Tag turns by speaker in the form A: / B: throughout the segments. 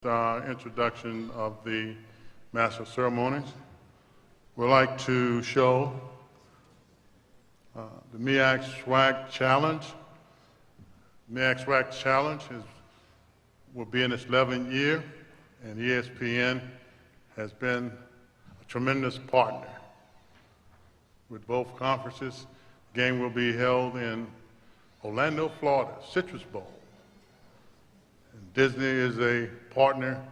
A: Introduction of the Master of Ceremonies. We'd like to show the MEAC SWAC Challenge. MEAC SWAC Challenge will be in its 11th year, and ESPN has been a tremendous partner with both conferences. The game will be held in Orlando, Florida, Citrus Bowl. And Disney is a partner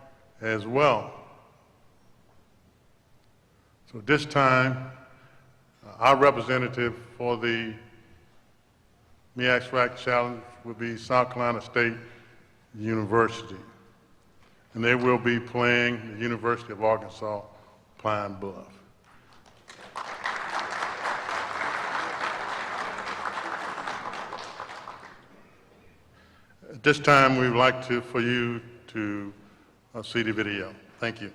A: as well. So this time, our representative for the MEAC SWAC Challenge will be South Carolina State University. And they will be playing the University of Arkansas Pine Bluff. At this time, we would like for you to see the video. Thank you.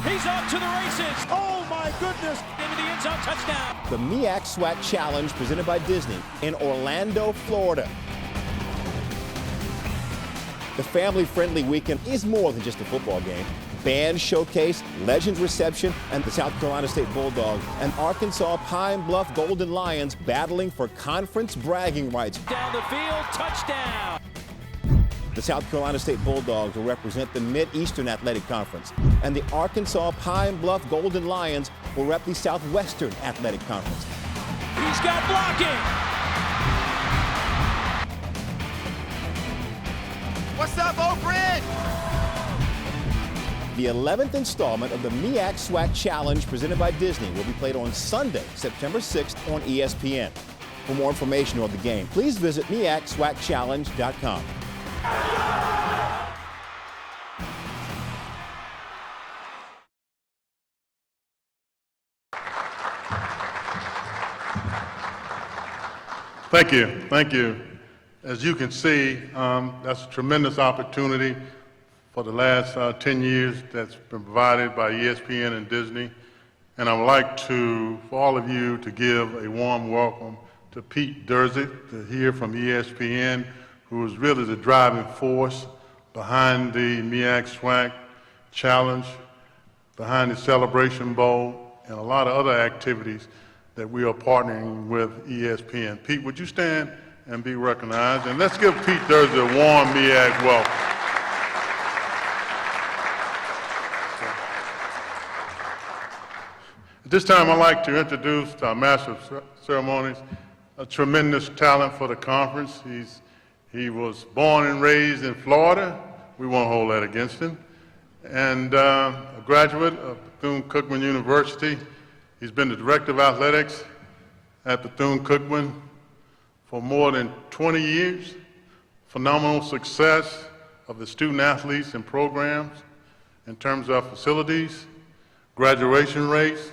B: He's off to the races. Oh my goodness. Into the end zone, touchdown.
C: The MEAC SWAC Challenge presented by Disney in Orlando, Florida. The family-friendly weekend is more than just a football game. Band showcase, Legends reception, and the South Carolina State Bulldogs and Arkansas Pine Bluff Golden Lions battling for conference bragging rights.
B: Down the field, touchdown.
C: The South Carolina State Bulldogs will represent the Mid-Eastern Athletic Conference, and the Arkansas Pine Bluff Golden Lions will rep the Southwestern Athletic Conference.
B: He's got blocking.
D: What's up, Oak Ridge?
C: The 11th installment of the MEAC SWAC Challenge presented by Disney will be played on Sunday, September 6th on ESPN. For more information on the game, please visit MEACSWACChallenge.com.
A: Thank you. Thank you. As you can see, that's a tremendous opportunity for the last 10 years that's been provided by ESPN and Disney. And I would like for all of you to give a warm welcome to Pete Durzick, to hear from ESPN, who is really the driving force behind the MEAC SWAC Challenge, behind the Celebration Bowl, and a lot of other activities that we are partnering with ESPN. Pete, would you stand and be recognized? And let's give Pete Durzick a warm MEAC welcome. At this time, I'd like to introduce our Master of Ceremonies, a tremendous talent for the conference. He was born and raised in Florida. We won't hold that against him. And a graduate of Bethune-Cookman University. He's been the Director of Athletics at Bethune-Cookman for more than 20 years. Phenomenal success of the student athletes and programs in terms of facilities, graduation rates,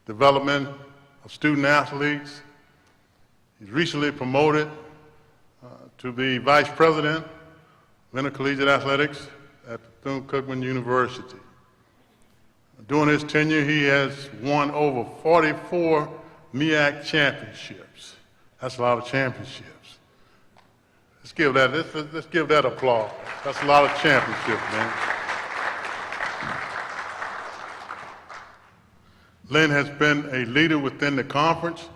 A: development of student athletes. He's recently promoted to be Vice President of Intercollegiate Athletics at Bethune-Cookman University. During his tenure, he has won over 44 MEAC championships. That's a lot of championships. Let's give that applause. That's a lot of championships, man. Lynn has been a leader within the conference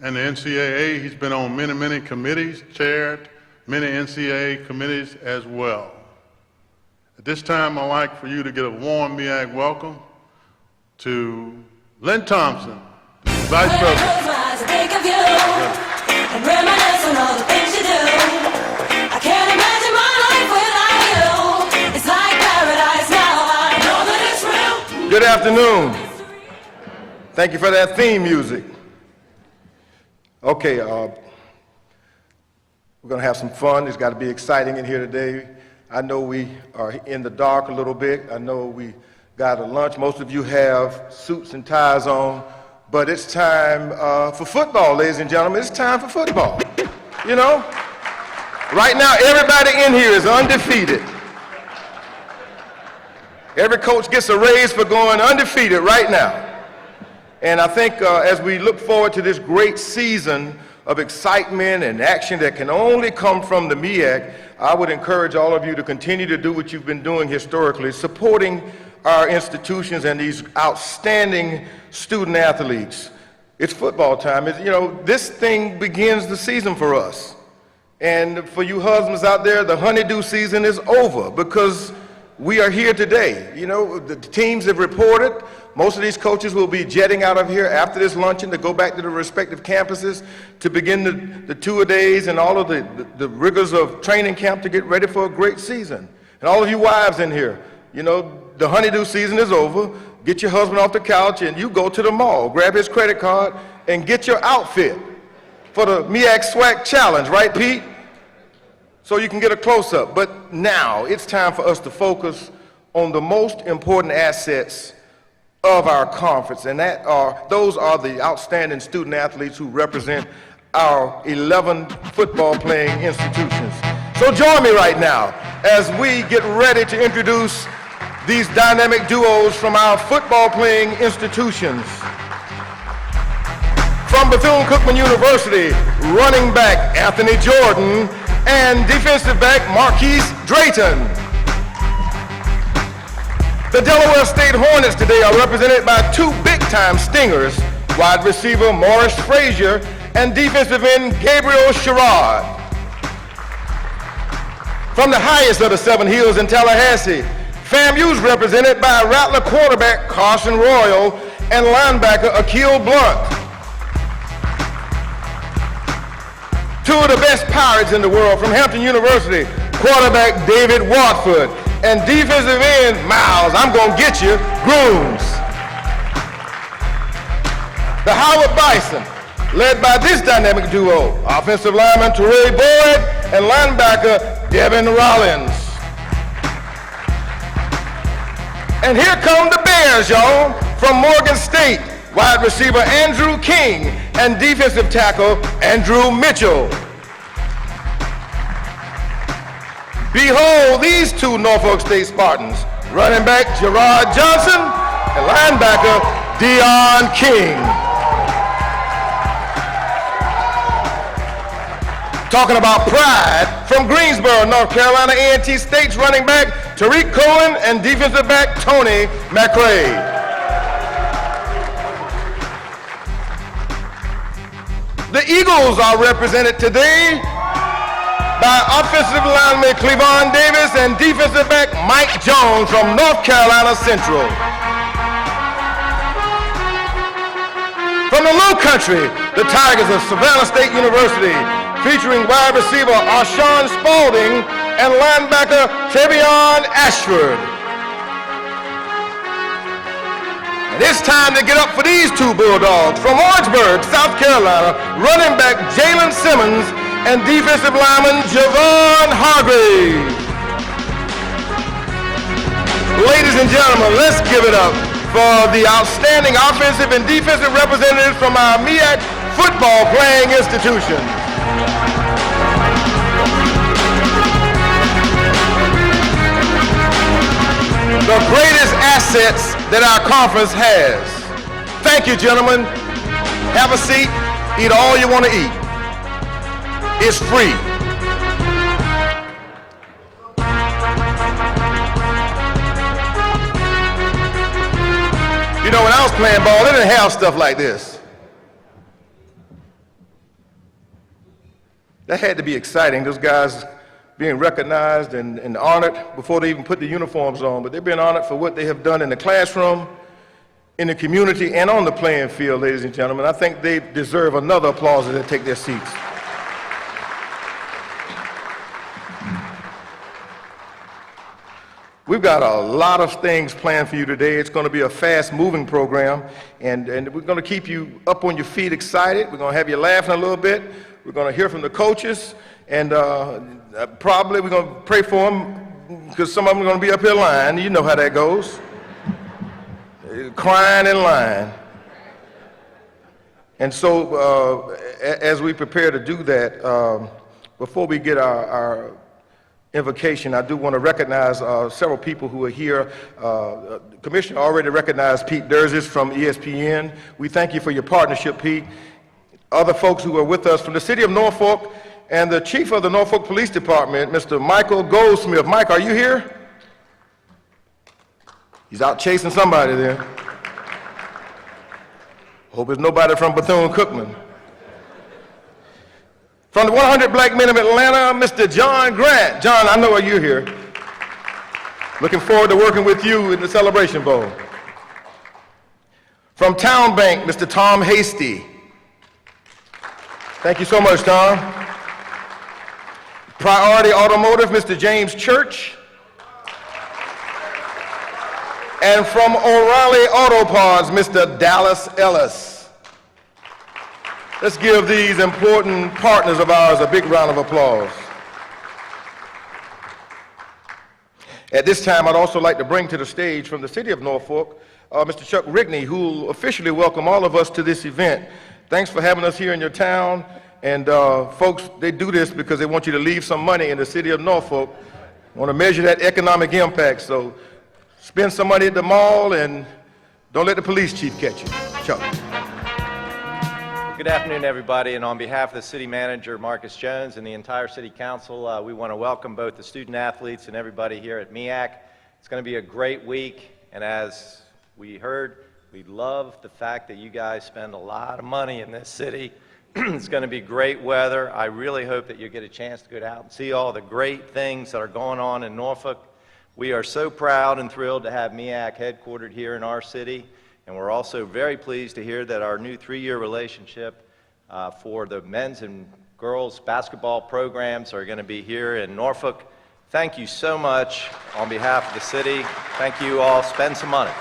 A: and the NCAA. He's been on many, many committees, chaired many NCAA committees as well. At this time, I'd like for you to get a warm MEAC welcome to Lynn Thompson, Vice President.
E: I can't imagine my life without you. It's like paradise now. I know that it's real.
D: Good afternoon. Thank you for that theme music. Okay, we're going to have some fun. It's got to be exciting in here today. I know we are in the dark a little bit. I know we got a lunch. Most of you have suits and ties on, but it's time for football, ladies and gentlemen. It's time for football. You know, right now everybody in here is undefeated. Every coach gets a raise for going undefeated right now. And I think as we look forward to this great season, of excitement and action that can only come from the MEAC, I would encourage all of you to continue to do what you've been doing historically, supporting our institutions and these outstanding student athletes. It's football time. This thing begins the season for us. And for you husbands out there, the honeydew season is over because we are here today. The teams have reported. Most of these coaches will be jetting out of here after this luncheon to go back to their respective campuses to begin the two-a-days and all of the rigors of training camp to get ready for a great season. And all of you wives in here, the honeydew season is over. Get your husband off the couch and you go to the mall, grab his credit card, and get your outfit for the MEAC Swag Challenge, right, Pete? So you can get a close-up. But now it's time for us to focus on the most important assets of our conference, and those are the outstanding student athletes who represent our 11 football playing institutions. So join me right now as we get ready to introduce these dynamic duos from our football playing institutions. From Bethune-Cookman University, running back Anthony Jordan and defensive back Marquise Drayton. The Delaware State Hornets today are represented by two big-time stingers, wide receiver Morris Frazier and defensive end Gabriel Sherrod. From the highest of the Seven Hills in Tallahassee, FAMU's represented by Rattler quarterback Carson Royal and linebacker Akil Blunt. Two of the best Pirates in the world from Hampton University, quarterback David Watford and defensive end Miles, I'm gonna get you, Grooms. The Howard Bison, led by this dynamic duo, offensive lineman Teray Boyd and linebacker Devin Rollins. And here come the Bears, y'all, from Morgan State, wide receiver Andrew King and defensive tackle Andrew Mitchell. Behold these two Norfolk State Spartans, running back Gerard Johnson and linebacker Dion King. Talking about pride, from Greensboro, North Carolina, A&T State's running back Tariq Cohen and defensive back Tony McRae. The Eagles are represented today by offensive lineman Clevon Davis and defensive back Mike Jones from North Carolina Central. From the Low Country, the Tigers of Savannah State University, featuring wide receiver Arshawn Spalding and linebacker Tavion Ashford. And it's time to get up for these two Bulldogs. From Orangeburg, South Carolina, running back Jalen Simmons and defensive lineman Javon Hargrave. Ladies and gentlemen, let's give it up for the outstanding offensive and defensive representatives from our MEAC football playing institution. The greatest assets that our conference has. Thank you, gentlemen. Have a seat, eat all you want to eat. It's free. When I was playing ball, they didn't have stuff like this. That had to be exciting, those guys being recognized and honored before they even put the uniforms on, but they've been honored for what they have done in the classroom, in the community, and on the playing field, ladies and gentlemen. I think they deserve another applause as they take their seats. We've got a lot of things planned for you today. It's going to be a fast-moving program, and we're going to keep you up on your feet excited. We're going to have you laughing a little bit. We're going to hear from the coaches, and probably we're going to pray for them because some of them are going to be up here lying. You know how that goes. Crying and lying. And so as we prepare to do that, before we get our invocation, I do want to recognize several people who are here. The Commissioner already recognized Pete Durzis from ESPN. We thank you for your partnership, Pete. other folks who are with us from the city of Norfolk and the chief of the Norfolk Police Department, Mr. Michael Goldsmith. Mike, are you here? He's out chasing somebody there. Hope it's nobody from Bethune-Cookman. From the 100 Black Men of Atlanta, Mr. John Grant. John, I know you're here. Looking forward to working with you in the Celebration Bowl. From Town Bank, Mr. Tom Hasty. Thank you so much, Tom. Priority Automotive, Mr. James Church. And from O'Reilly Auto Parts, Mr. Dallas Ellis. Let's give these important partners of ours a big round of applause. At this time, I'd also like to bring to the stage from the city of Norfolk, Mr. Chuck Rigney, who will officially welcome all of us to this event. Thanks for having us here in your town. And folks, they do this because they want you to leave some money in the city of Norfolk. Want to measure that economic impact. So spend some money at the mall and don't let the police chief catch you. Chuck.
F: Good afternoon, everybody, and on behalf of the city manager, Marcus Jones, and the entire city council, we want to welcome both the student athletes and everybody here at MEAC. It's going to be a great week, and as we heard, we love the fact that you guys spend a lot of money in this city. It's going to be great weather. I really hope that you get a chance to go out and see all the great things that are going on in Norfolk. We are so proud and thrilled to have MEAC headquartered here in our city. And we're also very pleased to hear that our new 3-year relationship for the men's and girls basketball programs are going to be here in Norfolk. Thank you so much on behalf of the city. Thank you all. Spend some money.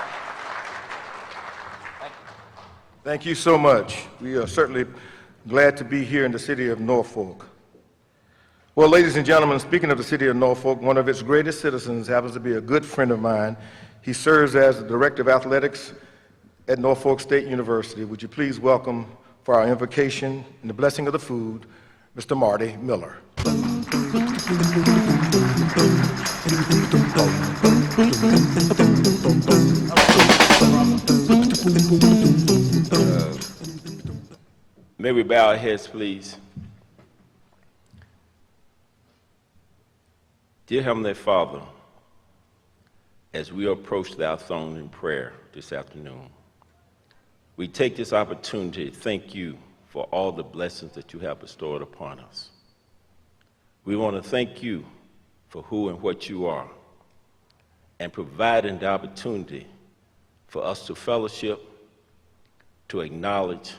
D: Thank you so much. We are certainly glad to be here in the city of Norfolk. Well, ladies and gentlemen, speaking of the city of Norfolk, one of its greatest citizens happens to be a good friend of mine. He serves as the director of athletics at Norfolk State University. Would you please welcome, for our invocation and the blessing of the food, Mr. Marty Miller.
G: May we bow our heads, please. Dear Heavenly Father, as we approach thy throne in prayer this afternoon, we take this opportunity to thank you for all the blessings that you have bestowed upon us. We want to thank you for who and what you are and providing the opportunity for us to fellowship, to acknowledge,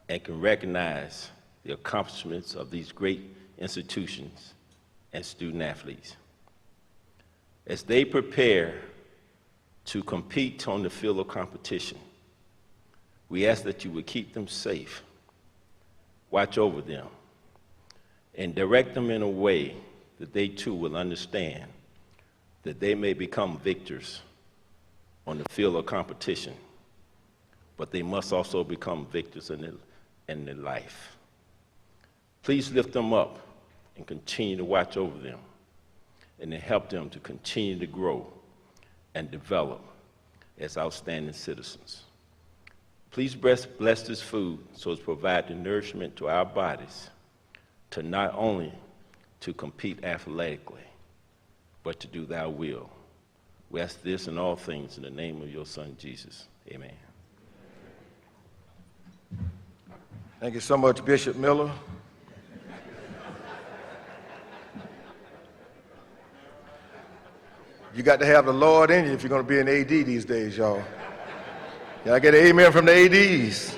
G: and can recognize the accomplishments of these great institutions and student athletes. As they prepare to compete on the field of competition, we ask that you would keep them safe, watch over them, and direct them in a way that they too will understand that they may become victors on the field of competition, but they must also become victors in their life. Please lift them up and continue to watch over them and to help them to continue to grow and develop as outstanding citizens. Please bless this food so as to provide the nourishment to our bodies to not only to compete athletically, but to do thy will. We ask this and all things in the name of your son, Jesus. Amen.
D: Thank you so much, Bishop Miller. You got to have the Lord in you if you're going to be an AD these days, y'all. Can I get an amen from the ADs?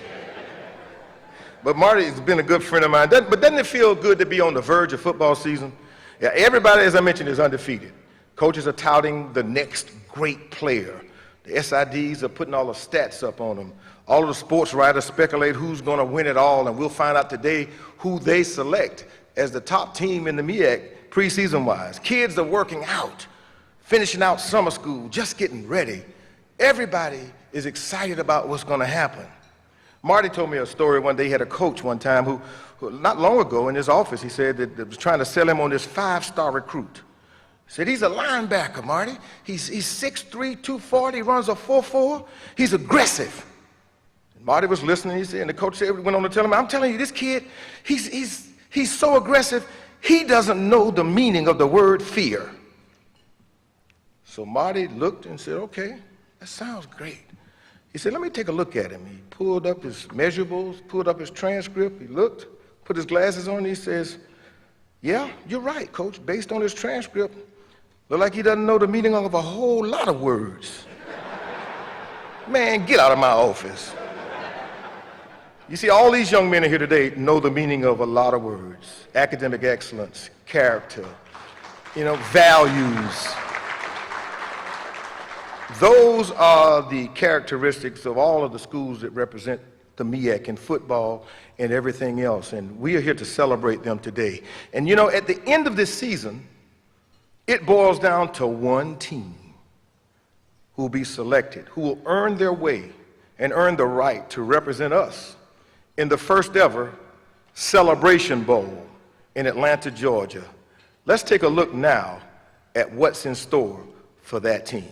D: But Marty's been a good friend of mine. But doesn't it feel good to be on the verge of football season? Yeah, everybody, as I mentioned, is undefeated. Coaches are touting the next great player. The SIDs are putting all the stats up on them. All of the sports writers speculate who's going to win it all, and we'll find out today who they select as the top team in the MEAC preseason-wise. Kids are working out, finishing out summer school, just getting ready. Everybody is excited about what's going to happen. Marty told me a story one day. He had a coach one time who not long ago in his office, he said that was trying to sell him on this 5-star recruit. He said, he's a linebacker, Marty. He's 6'3", 240, runs a 4.4. He's aggressive. Marty was listening, he said, and the coach went on to tell him, I'm telling you, this kid, he's so aggressive, he doesn't know the meaning of the word fear. So Marty looked and said, okay, that sounds great. He said, let me take a look at him. He pulled up his measurables, pulled up his transcript, he looked, put his glasses on, and he says, yeah, you're right, coach, based on his transcript, look like he doesn't know the meaning of a whole lot of words. Man, get out of my office. You see, all these young men in here today know the meaning of a lot of words. Academic excellence, character, values. Those are the characteristics of all of the schools that represent the MEAC in football and everything else. And we are here to celebrate them today. And at the end of this season, it boils down to one team who will be selected, who will earn their way and earn the right to represent us in the first ever Celebration Bowl in Atlanta, Georgia. Let's take a look now at what's in store for that team.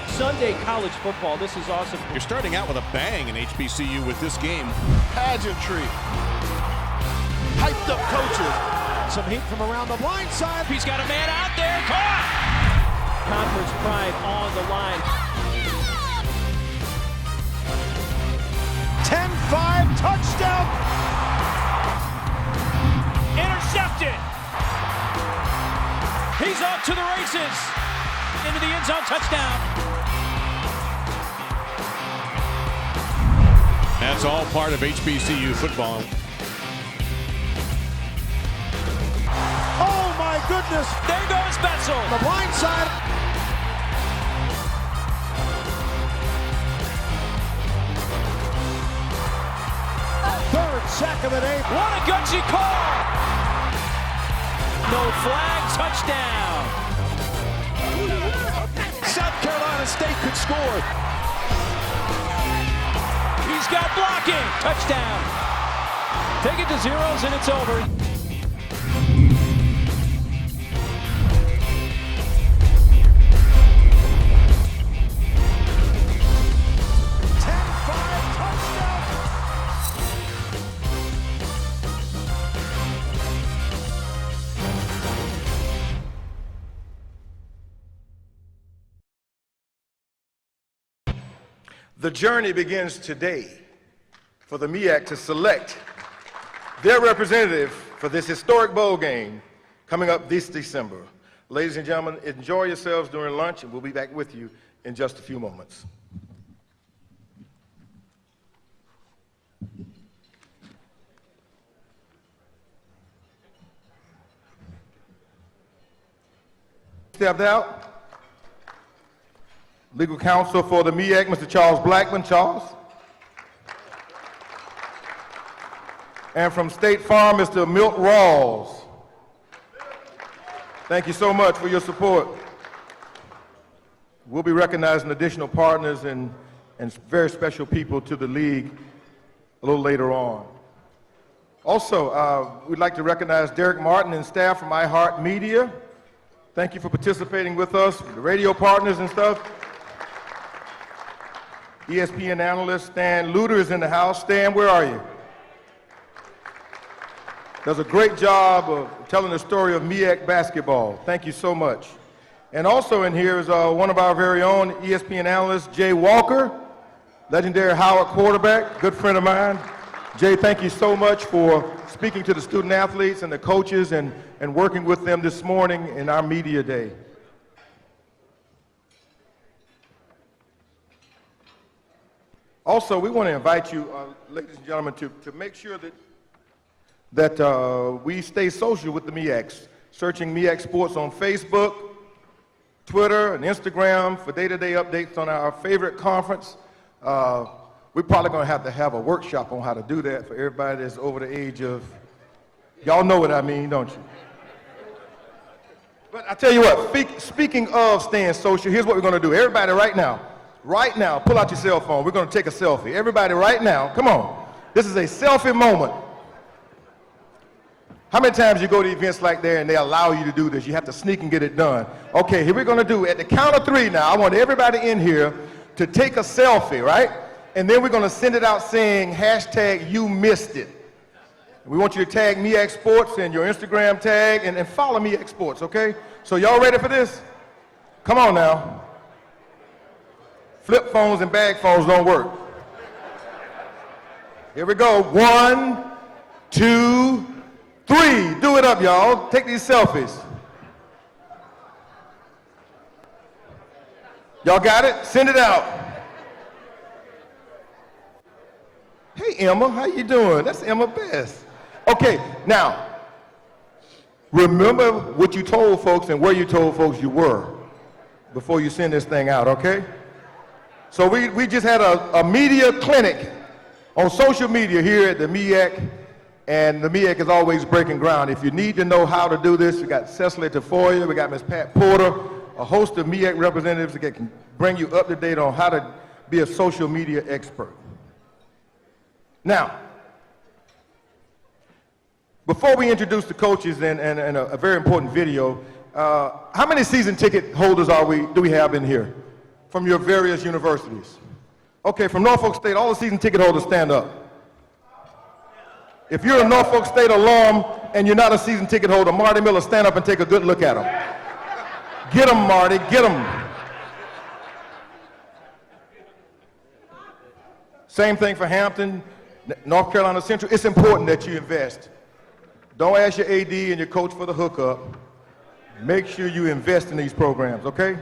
B: Sunday college football. This is awesome.
H: You're starting out with a bang in HBCU with this game.
B: Pageantry. Hyped up coaches. Some heat from around the blind side. He's got a man out there. Caught! Conference pride on the line. 10-5 touchdown. Intercepted. He's off to the races. Into the end zone, touchdown.
H: That's all part of HBCU football.
B: Oh my goodness! There goes Betzel. The blind side. Third sack of the day. What a gutsy call! No flag, touchdown. South Carolina State could score. He's got blocking. Touchdown. Take it to zeros and it's over.
D: The journey begins today for the MEAC to select their representative for this historic bowl game coming up this December. Ladies and gentlemen, enjoy yourselves during lunch, and we'll be back with you in just a few moments. Stepped out. Legal counsel for the MEAC, Mr. Charles Blackman. Charles. And from State Farm, Mr. Milt Rawls. Thank you so much for your support. We'll be recognizing additional partners and very special people to the league a little later on. Also, we'd like to recognize Derek Martin and staff from iHeartMedia. Thank you for participating with us, the radio partners and stuff. ESPN analyst Stan Luter is in the house. Stan, where are you? Does a great job of telling the story of MEAC basketball. Thank you so much. And also in here is one of our very own ESPN analysts, Jay Walker, legendary Howard quarterback, good friend of mine. Jay, thank you so much for speaking to the student athletes and the coaches and working with them this morning in our media day. Also, we want to invite you, ladies and gentlemen, to make sure that we stay social with the MEACs, searching MEAC Sports on Facebook, Twitter, and Instagram for day-to-day updates on our favorite conference. We're probably going to have a workshop on how to do that for everybody that's over the age of, y'all know what I mean, don't you? But I tell you what, speaking of staying social, here's what we're going to do. Everybody right now, pull out your cell phone. We're going to take a selfie. Everybody right now, come on. This is a selfie moment. How many times you go to events like that and they allow you to do this? You have to sneak and get it done. Okay, here we're going to do, at the count of 3 now, I want everybody in here to take a selfie, right? And then we're going to send it out saying hashtag you missed it. We want you to tag MEAC Sports in your Instagram tag and follow MEAC Sports, okay? So y'all ready for this? Come on now. Flip phones and bag phones don't work. Here we go. 1, 2, 3. Do it up, y'all. Take these selfies. Y'all got it? Send it out. Hey, Emma, how you doing? That's Emma Best. Okay, now, remember what you told folks and where you told folks you were before you send this thing out, okay? So we just had a media clinic on social media here at the MEAC, and the MEAC is always breaking ground. If you need to know how to do this, we got Cecily Tafoya, we got Ms. Pat Porter, a host of MEAC representatives that can bring you up to date on how to be a social media expert. Now, before we introduce the coaches and a very important video, how many season ticket holders do we have in here from your various universities? Okay, from Norfolk State, all the season ticket holders stand up. If you're a Norfolk State alum and you're not a season ticket holder, Marty Miller, stand up and take a good look at them. Get them, Marty, get them. Same thing for Hampton, North Carolina Central. It's important that you invest. Don't ask your AD and your coach for the hookup. Make sure you invest in these programs, okay?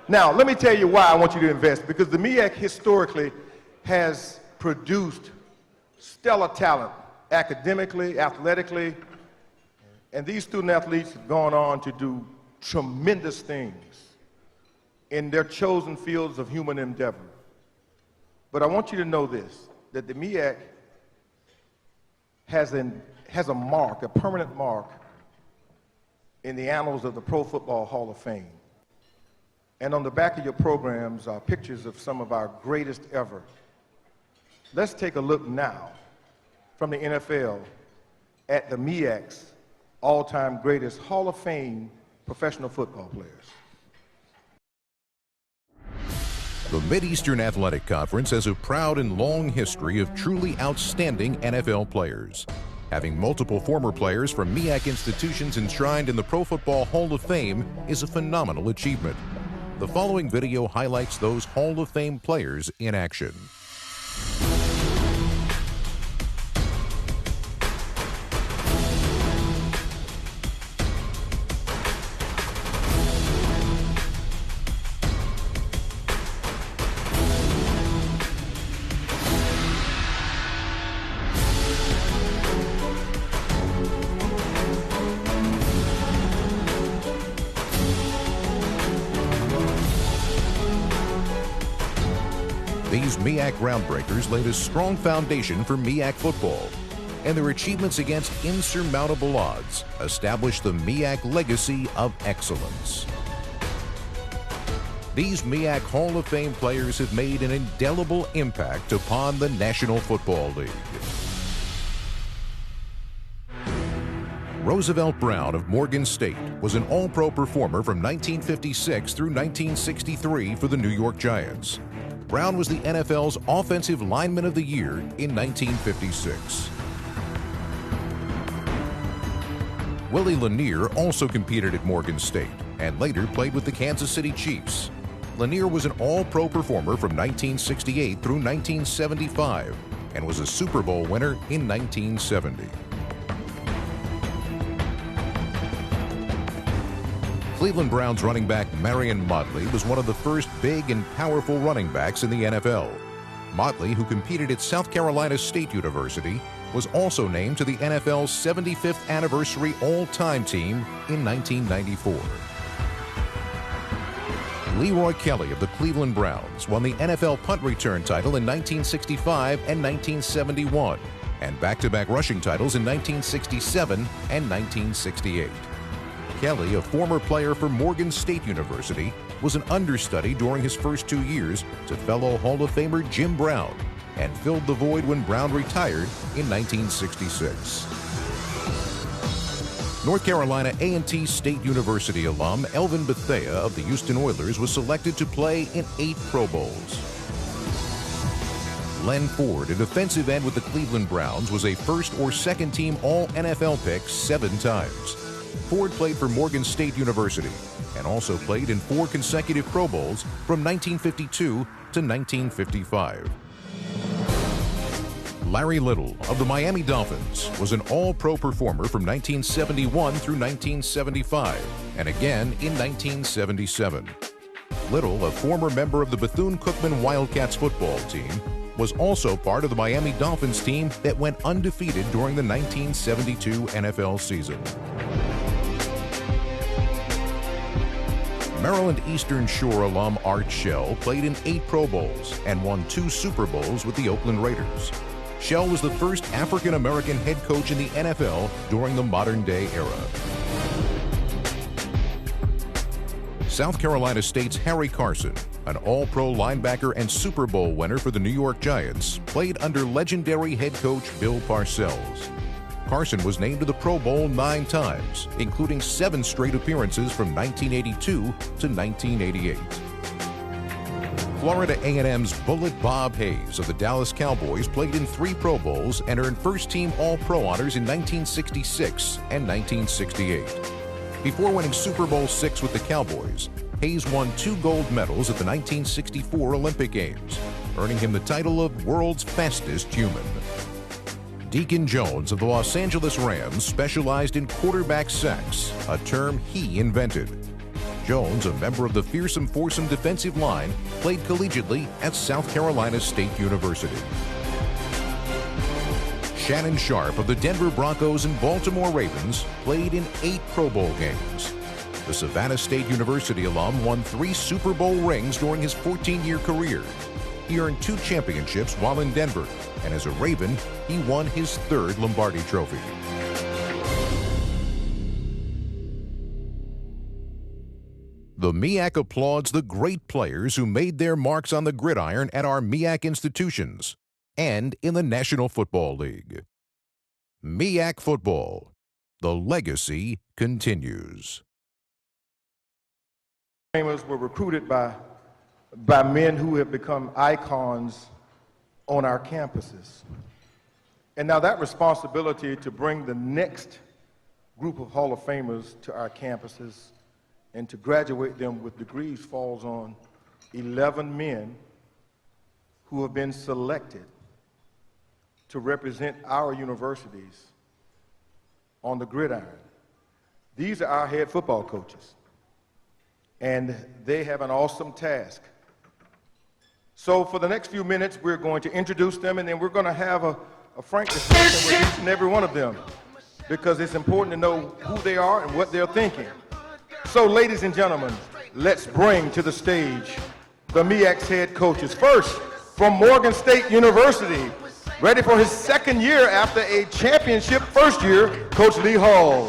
D: Now, let me tell you why I want you to invest, because the MEAC historically has produced stellar talent, academically, athletically, and these student athletes have gone on to do tremendous things in their chosen fields of human endeavor. But I want you to know this, that the MEAC has a mark, a permanent mark, in the annals of the Pro Football Hall of Fame. And on the back of your programs are pictures of some of our greatest ever. Let's take a look now from the NFL at the MEAC's all-time greatest Hall of Fame professional football players.
I: The Mid-Eastern Athletic Conference has a proud and long history of truly outstanding NFL players. Having multiple former players from MEAC institutions enshrined in the Pro Football Hall of Fame is a phenomenal achievement. The following video highlights those Hall of Fame players in action. These MEAC groundbreakers laid a strong foundation for MEAC football, and their achievements against insurmountable odds established the MEAC legacy of excellence. These MEAC Hall of Fame players have made an indelible impact upon the National Football League. Roosevelt Brown of Morgan State was an All-Pro performer from 1956 through 1963 for the New York Giants. Brown was the NFL's Offensive Lineman of the Year in 1956. Willie Lanier also competed at Morgan State and later played with the Kansas City Chiefs. Lanier was an All-Pro performer from 1968 through 1975 and was a Super Bowl winner in 1970. Cleveland Browns running back Marion Motley was one of the first big and powerful running backs in the NFL. Motley, who competed at South Carolina State University, was also named to the NFL's 75th anniversary all-time team in 1994. Leroy Kelly of the Cleveland Browns won the NFL punt return title in 1965 and 1971, and back-to-back rushing titles in 1967 and 1968. Kelly, a former player for Morgan State University, was an understudy during his first 2 years to fellow Hall of Famer Jim Brown and filled the void when Brown retired in 1966. North Carolina A&T State University alum Elvin Bethea of the Houston Oilers was selected to play in 8 Pro Bowls. Len Ford, a defensive end with the Cleveland Browns, was a first or second team All-NFL pick 7 times. Ford played for Morgan State University and also played in 4 consecutive Pro Bowls from 1952 to 1955. Larry Little of the Miami Dolphins was an All-Pro performer from 1971 through 1975 and again in 1977. Little, a former member of the Bethune-Cookman Wildcats football team, was also part of the Miami Dolphins team that went undefeated during the 1972 NFL season. Maryland Eastern Shore alum Art Shell played in 8 Pro Bowls and won 2 Super Bowls with the Oakland Raiders. Shell was the first African-American head coach in the NFL during the modern-day era. South Carolina State's Harry Carson, an All-Pro linebacker and Super Bowl winner for the New York Giants, played under legendary head coach Bill Parcells. Carson was named to the Pro Bowl 9 times, including 7 straight appearances from 1982 to 1988. Florida A&M's Bullet Bob Hayes of the Dallas Cowboys played in 3 Pro Bowls and earned first-team All-Pro honors in 1966 and 1968. Before winning Super Bowl VI with the Cowboys, Hayes won 2 gold medals at the 1964 Olympic Games, earning him the title of World's Fastest Human. Deacon Jones of the Los Angeles Rams specialized in quarterback sacks, a term he invented. Jones, a member of the fearsome foursome defensive line, played collegiately at South Carolina State University. Shannon Sharp of the Denver Broncos and Baltimore Ravens played in 8 Pro Bowl games. The Savannah State University alum won 3 Super Bowl rings during his 14-year career. He earned 2 championships while in Denver, and as a Raven, he won his 3rd Lombardi Trophy. The MEAC applauds the great players who made their marks on the gridiron at our MEAC institutions and in the National Football League. MEAC Football. The legacy continues.
D: Famers were recruited by men who have become icons on our campuses. And now that responsibility to bring the next group of Hall of Famers to our campuses and to graduate them with degrees falls on 11 men who have been selected to represent our universities on the gridiron. These are our head football coaches, and they have an awesome task. So for the next few minutes, we're going to introduce them, and then we're going to have a frank discussion with each and every one of them, because it's important to know who they are and what they're thinking. So, ladies and gentlemen, let's bring to the stage the MEAC's head coaches. First, from Morgan State University, ready for his 2nd year after a championship first year, Coach Lee Hall.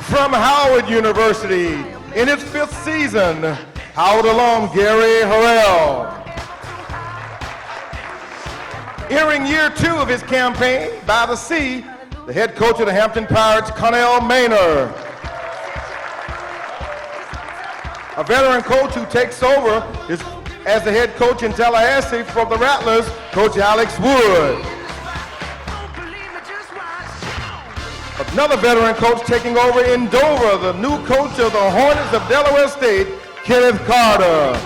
D: From Howard University, in its 5th season, Howard alum Gary Harrell. Entering year 2 of his campaign by the sea, the head coach of the Hampton Pirates, Connell Maynor. A veteran coach who takes over as the head coach in Tallahassee for the Rattlers, Coach Alex Wood. Another veteran coach taking over in Dover, the new coach of the Hornets of Delaware State, Kenneth Carter.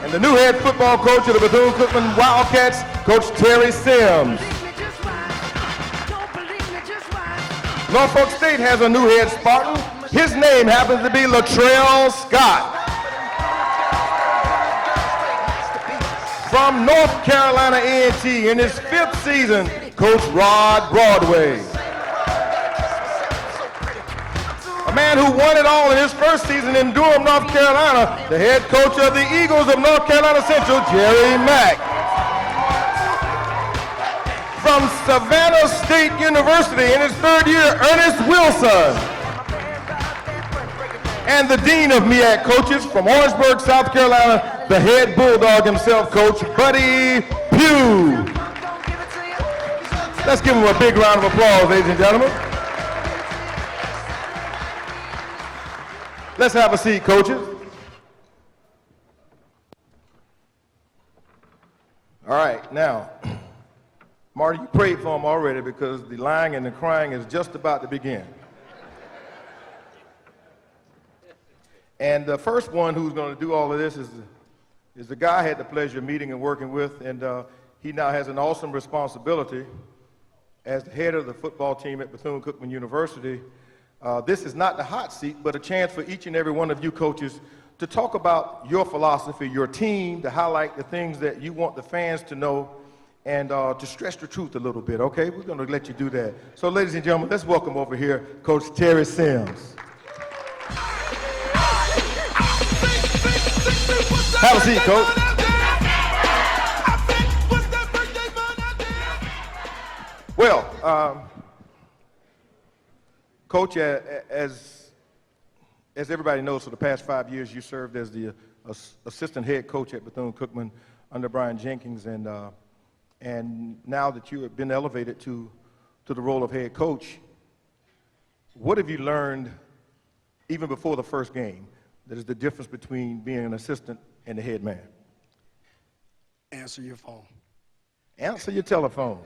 D: And the new head football coach of the Bethune-Cookman Wildcats, Coach Terry Sims. Norfolk State has a new head Spartan. His name happens to be Latrell Scott. From North Carolina A&T in his 5th season, Coach Rod Broadway. A man who won it all in his 1st season in Durham, North Carolina, the head coach of the Eagles of North Carolina Central, Jerry Mack. From Savannah State University in his 3rd year, Ernest Wilson. And the dean of MEAC coaches from Orangeburg, South Carolina, the head Bulldog himself, Coach Buddy Pugh. Let's give him a big round of applause, ladies and gentlemen. Let's have a seat, coaches. All right, now, Marty, you prayed for him already because the lying and the crying is just about to begin. And the first one who's going to do all of this is the guy I had the pleasure of meeting and working with, and he now has an awesome responsibility as the head of the football team at Bethune-Cookman University. This is not the hot seat, but a chance for each and every one of you coaches to talk about your philosophy, your team, to highlight the things that you want the fans to know, and to stretch the truth a little bit, okay? We're going to let you do that. So, ladies and gentlemen, let's welcome over here Coach Terry Sims. Have a seat, Coach. Well, Coach, as everybody knows, for the past 5 years, you served as the assistant head coach at Bethune-Cookman under Brian Jenkins, and now that you have been elevated to the role of head coach, what have you learned, even before the first game, that is the difference between being an assistant and the head man?
J: Answer your phone.
D: Answer your telephone.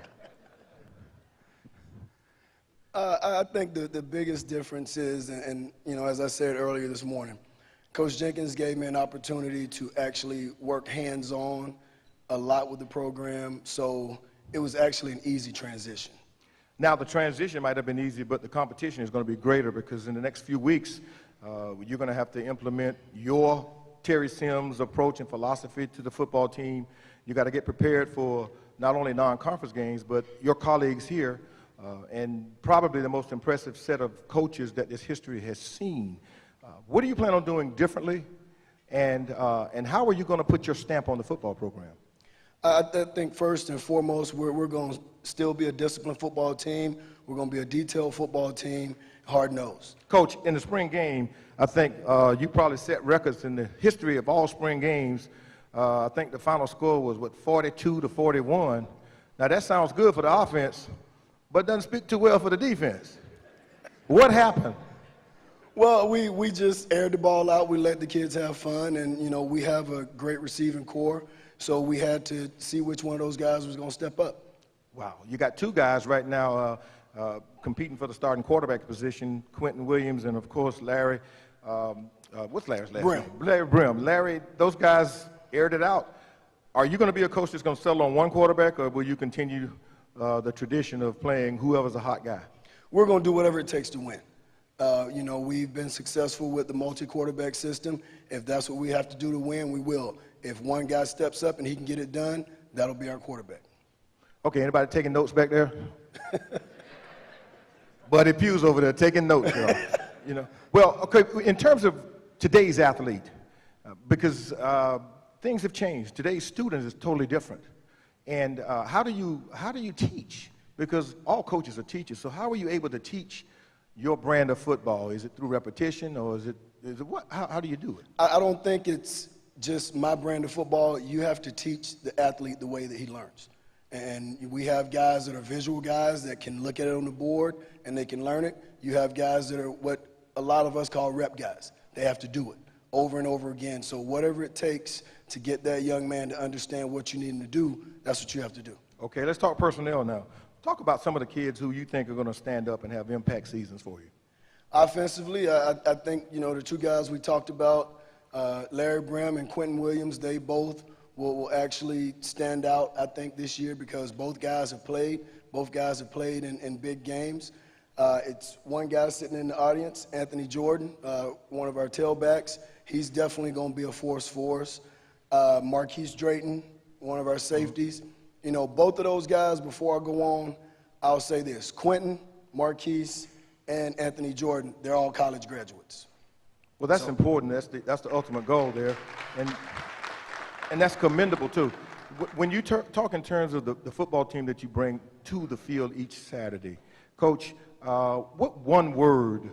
J: I think the biggest difference is, and you know, as I said earlier this morning, Coach Jenkins gave me an opportunity to actually work hands-on a lot with the program, so it was actually an easy transition.
D: Now, the transition might have been easy, but the competition is going to be greater because in the next few weeks, you're going to have to implement your Terry Sims approach and philosophy to the football team. You got to get prepared for not only non-conference games, but your colleagues here, and probably the most impressive set of coaches that this history has seen. What do you plan on doing differently, and how are you going to put your stamp on the football program?
J: I think first and foremost, we're going to still be a disciplined football team. We're going to be a detailed football team, hard-nosed.
D: Coach, in the spring game, I think you probably set records in the history of all spring games. I think the final score was, 42-41. Now, that sounds good for the offense, but doesn't speak too well for the defense. What happened?
J: Well, we just aired the ball out. We let the kids have fun, and, you know, we have a great receiving core, so we had to see which one of those guys was going to step up.
D: Wow. You got two guys right now competing for the starting quarterback position, Quentin Williams and, of course, Larry. What's Larry's last name? Larry Brim. Larry, those guys aired it out. Are you going to be a coach that's going to settle on one quarterback, or will you continue the tradition of playing whoever's a hot guy?
J: We're going to do whatever it takes to win. You know, we've been successful with the multi-quarterback system. If that's what we have to do to win, we will. If one guy steps up and he can get it done, that'll be our quarterback. Okay, anybody taking notes back there? Buddy Pugh's over there taking notes, y'all. You know. Well, okay, in terms of today's athlete, because things have changed. Today's student is totally different. And how do you teach? Because all coaches are teachers. So how are you able to teach your brand of football? Is it through repetition, or is it what? How do you do it? I don't think it's just my brand of football. You have to teach the athlete the way that he learns. And we have guys that are visual guys that can look at it on the board and they can learn it. You have guys that are what a lot of us call rep guys. They have to do it over and over again. So whatever it takes to get that young man to understand what you need him to do, that's what you have to do.
D: Okay, let's talk personnel now. Talk about some of the kids who you think are going to stand up and have impact seasons for you.
J: Offensively, I think, you know, the two guys we talked about, Larry Brim and Quentin Williams, they both will actually stand out, I think, this year because both guys have played. Both guys have played in big games. It's one guy sitting in the audience, Anthony Jordan, one of our tailbacks. He's definitely going to be a force for us. Marquise Drayton, one of our safeties. You know, both of those guys, before I go on, I'll say this. Quentin, Marquise, and Anthony Jordan, they're all college graduates.
D: Well, that's important. That's the ultimate goal there. And that's commendable, too. When you talk in terms of the football team that you bring to the field each Saturday, Coach, what one word,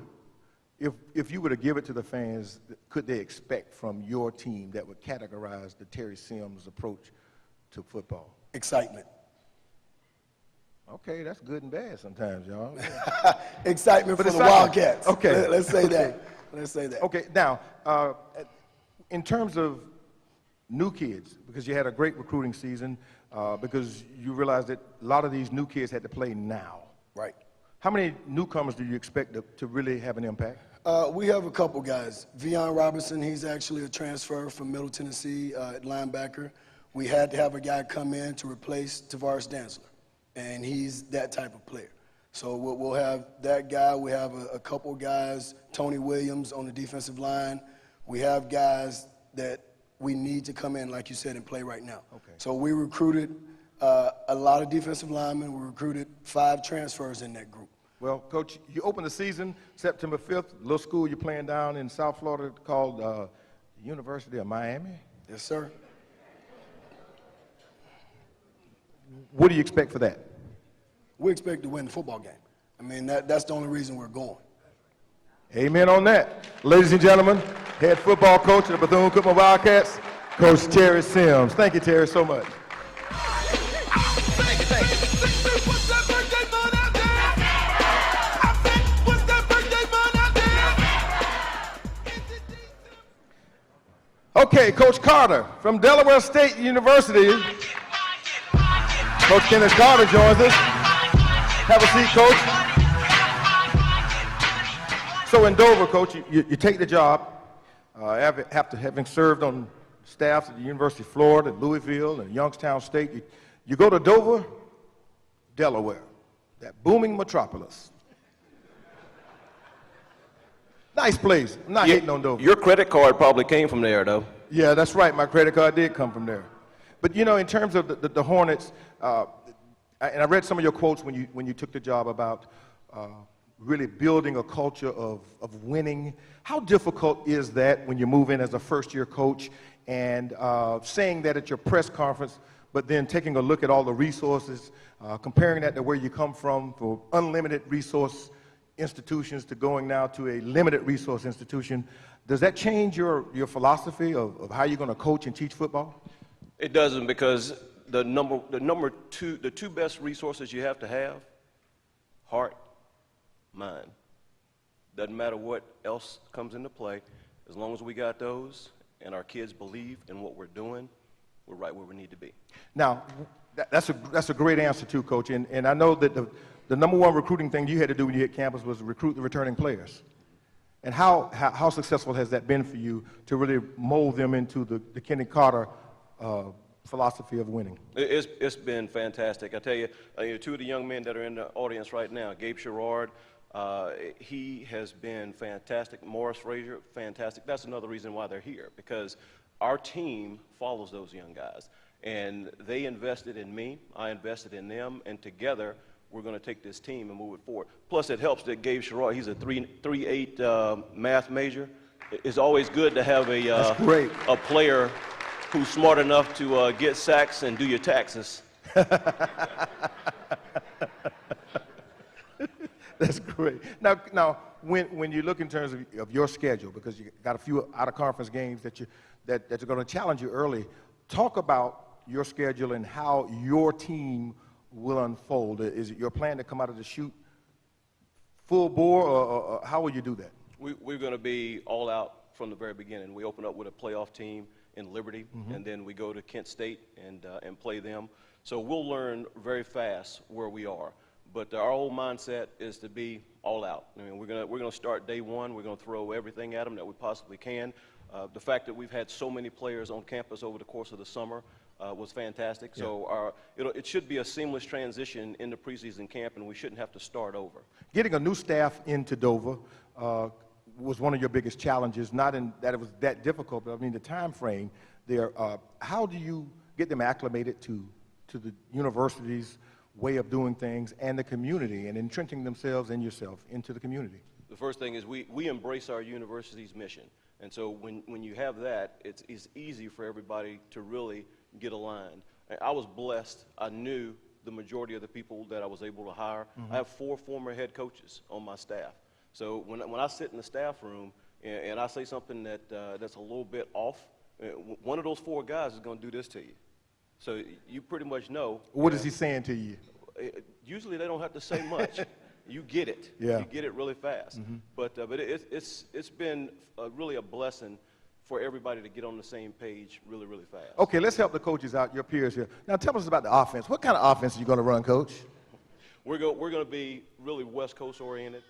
D: if you were to give it to the fans, could they expect from your team that would categorize the Terry Sims approach to football?
K: Excitement.
J: Okay, that's good and bad sometimes, y'all.
K: Excitement for the
J: excitement.
K: Wildcats.
J: Okay.
K: Let's say that. Let's say that.
J: Okay, now, in terms of new kids, because you had a great recruiting season, because you realized that a lot of these new kids had to play now.
K: Right.
J: How many newcomers do you expect to really have an impact?
K: We have a couple guys. Vion Robinson, he's actually a transfer from Middle Tennessee at linebacker. We had to have a guy come in to replace Tavares Dantzler, and he's that type of player. So we'll have that guy. We have a couple guys, Tony Williams on the defensive line. We have guys that we need to come in, like you said, and play right now.
J: Okay.
K: So we recruited a lot of defensive linemen. We recruited 5 transfers in that group.
J: Well, Coach, you open the season September 5th, little school you're playing down in South Florida called the University of Miami.
K: Yes, sir.
J: What do you expect for that?
K: We expect to win the football game. I mean, that's the only reason we're going.
J: Amen on that. Ladies and gentlemen, head football coach of the Bethune-Cookman Wildcats, Coach Terry Sims. Thank you, Terry, so much. Okay, Coach Carter from Delaware State University. Coach Kenneth Carter joins us. Have a seat, Coach. So in Dover, Coach, you take the job after having served on staffs at the University of Florida, Louisville, and Youngstown State. You go to Dover, Delaware, that booming metropolis. Nice place. I'm not hating on Dover.
L: Your credit card probably came from there, though.
J: Yeah, that's right. My credit card did come from there. But, you know, in terms of the Hornets, and I read some of your quotes when you took the job about really building a culture of winning. How difficult is that when you move in as a first-year coach and saying that at your press conference, but then taking a look at all the resources, comparing that to where you come from for unlimited resource institutions to going now to a limited resource institution? Does that change your philosophy of how you're going to coach and teach football?
L: It doesn't, because the two best resources you have to have, heart, mind. Doesn't matter what else comes into play. As long as we got those and our kids believe in what we're doing, we're right where we need to be. Now,
J: That's a great answer too, Coach. And I know that the number one recruiting thing you had to do when you hit campus was recruit the returning players. And how successful has that been for you to really mold them into the Kenny Carter philosophy of winning?
L: It's been fantastic. I tell you, two of the young men that are in the audience right now, Gabe Sherrard, he has been fantastic. Morris Frazier, fantastic. That's another reason why they're here, because our team follows those young guys. And they invested in me, I invested in them, and together we're going to take this team and move it forward. Plus, it helps that Gabe Sherrard, he's a 3.8 math major. It's always good to have a player who's smart enough to get sacks and do your taxes.
J: That's great. Now, when you look in terms of your schedule, because you got a few out-of-conference games that are going to challenge you early, talk about your schedule and how your team will unfold. Is it your plan to come out of the chute full bore, or how will you do that?
L: We're going to be all out from the very beginning. We open up with a playoff team in Liberty, and then we go to Kent State and play them. So we'll learn very fast where we are. But our whole mindset is to be all out. I mean, we're going to start day one. We're going to throw everything at them that we possibly can. The fact that we've had so many players on campus over the course of the summer was fantastic. Yeah. So it should be a seamless transition into preseason camp, and we shouldn't have to start over.
J: Getting a new staff into Dover was one of your biggest challenges, not in that it was that difficult, but I mean the time frame there. How do you get them acclimated to the university's way of doing things and the community, and entrenching themselves and yourself into the community?
L: The first thing is we embrace our university's mission. And so when you have that, it's easy for everybody to really get aligned. I was blessed. I knew the majority of the people that I was able to hire. I have 4 former head coaches on my staff. So when I sit in the staff room and I say something that's a little bit off, one of those 4 guys is going to do this to you. So you pretty much know.
J: What is he saying to you?
L: Usually they don't have to say much. You get it.
J: Yeah.
L: You get it really fast. But it's been really a blessing for everybody to get on the same page really, really fast.
J: Okay, let's help the coaches out, your peers here. Now tell us about the offense. What kind of offense are you going to run, Coach?
L: We're going to be really West Coast oriented.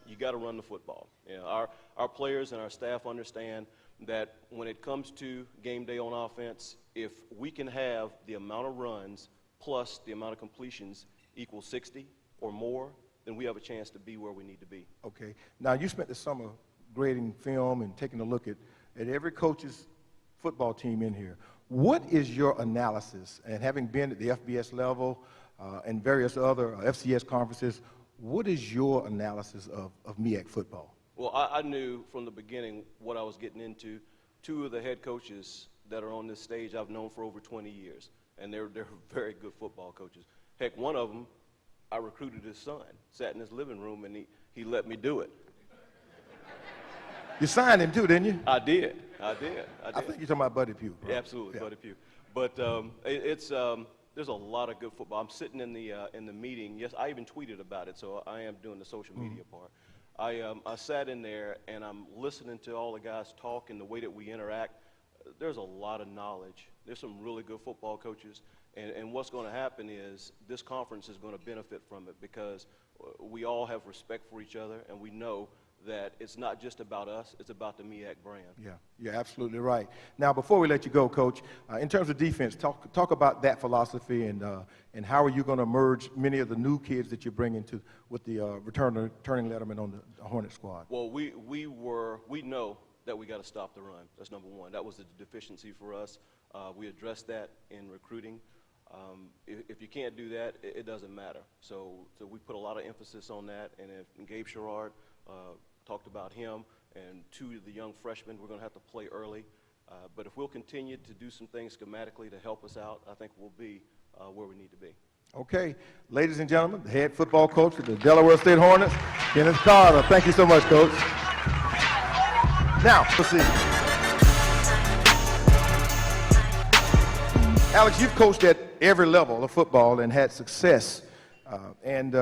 L: You got to run the football. You know, our players and our staff understand that when it comes to game day on offense, if we can have the amount of runs plus the amount of completions equal 60 or more, then we have a chance to be where we need to be.
J: Okay. Now you spent the summer grading film and taking a look at every coach's football team in here. What is your analysis, and having been at the FBS level and various other FCS conferences, what is your analysis of MEAC football?
L: Well, I knew from the beginning what I was getting into. Two of the head coaches that are on this stage I've known for over 20 years, and they're very good football coaches. Heck, one of them, I recruited his son, sat in his living room, and he let me do it.
J: You signed him too, didn't you?
L: I did.
J: I think you're talking about Buddy Pugh. Right?
L: Yeah, absolutely,
J: Yeah.
L: Buddy Pugh. But there's a lot of good football. I'm sitting in the meeting. Yes, I even tweeted about it, so I am doing the social media part. I sat in there and I'm listening to all the guys talk and the way that we interact. There's a lot of knowledge. There's some really good football coaches, and what's going to happen is this conference is going to benefit from it because we all have respect for each other, and we know that it's not just about us, it's about the MEAC brand.
J: Yeah, you're absolutely right. Now, before we let you go, Coach, in terms of defense, talk about that philosophy and how are you going to merge many of the new kids that you're bringing to with the returning letterman on the Hornet squad.
L: Well, we know that we got to stop the run. That's number one. That was the deficiency for us. We addressed that in recruiting. If you can't do that, it doesn't matter. So we put a lot of emphasis on that. And if Gabe Sherrard talked about him, and two of the young freshmen, we're going to have to play early. But if we'll continue to do some things schematically to help us out, I think we'll be where we need to be.
J: Okay, ladies and gentlemen, the head football coach of the Delaware State Hornets, Kenneth Carter. Thank you so much, Coach. Now, let's see. Alex, you've coached at every level of football and had success, and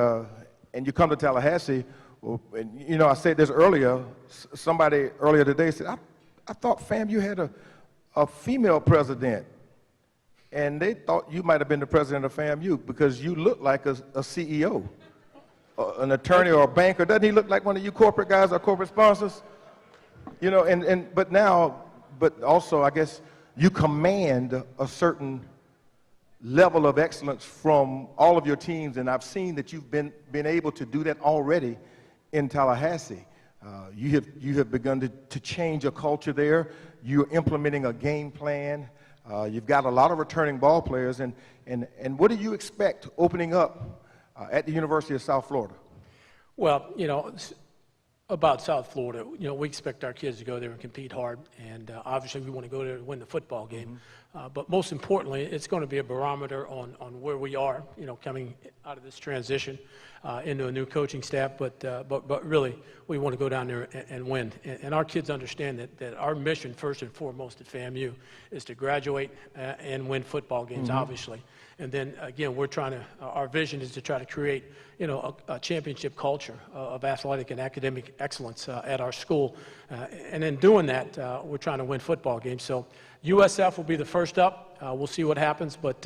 J: you come to Tallahassee. Well, and, you know, I said this earlier. Somebody earlier today said, I thought, fam, you had a female president. And they thought you might have been the president of FAMU because you look like a CEO, an attorney or a banker. Doesn't he look like one of you corporate guys or corporate sponsors? You know, but also, I guess, you command a certain level of excellence from all of your teams, and I've seen that you've been able to do that already in Tallahassee. You have begun to change a culture there. You're implementing a game plan. You've got a lot of returning ball players, and what do you expect opening up at the University of South Florida?
M: Well, you know, about South Florida, you know, we expect our kids to go there and compete hard, and obviously we want to go there to win the football game. But most importantly, it's going to be a barometer on where we are, you know, coming out of this transition into a new coaching staff. But really, we want to go down there and win. And our kids understand that our mission, first and foremost at FAMU, is to graduate and win football games, obviously. And then again, our vision is to try to create, you know, a championship culture of athletic and academic excellence at our school. And in doing that, we're trying to win football games. So USF will be the first up. We'll see what happens, but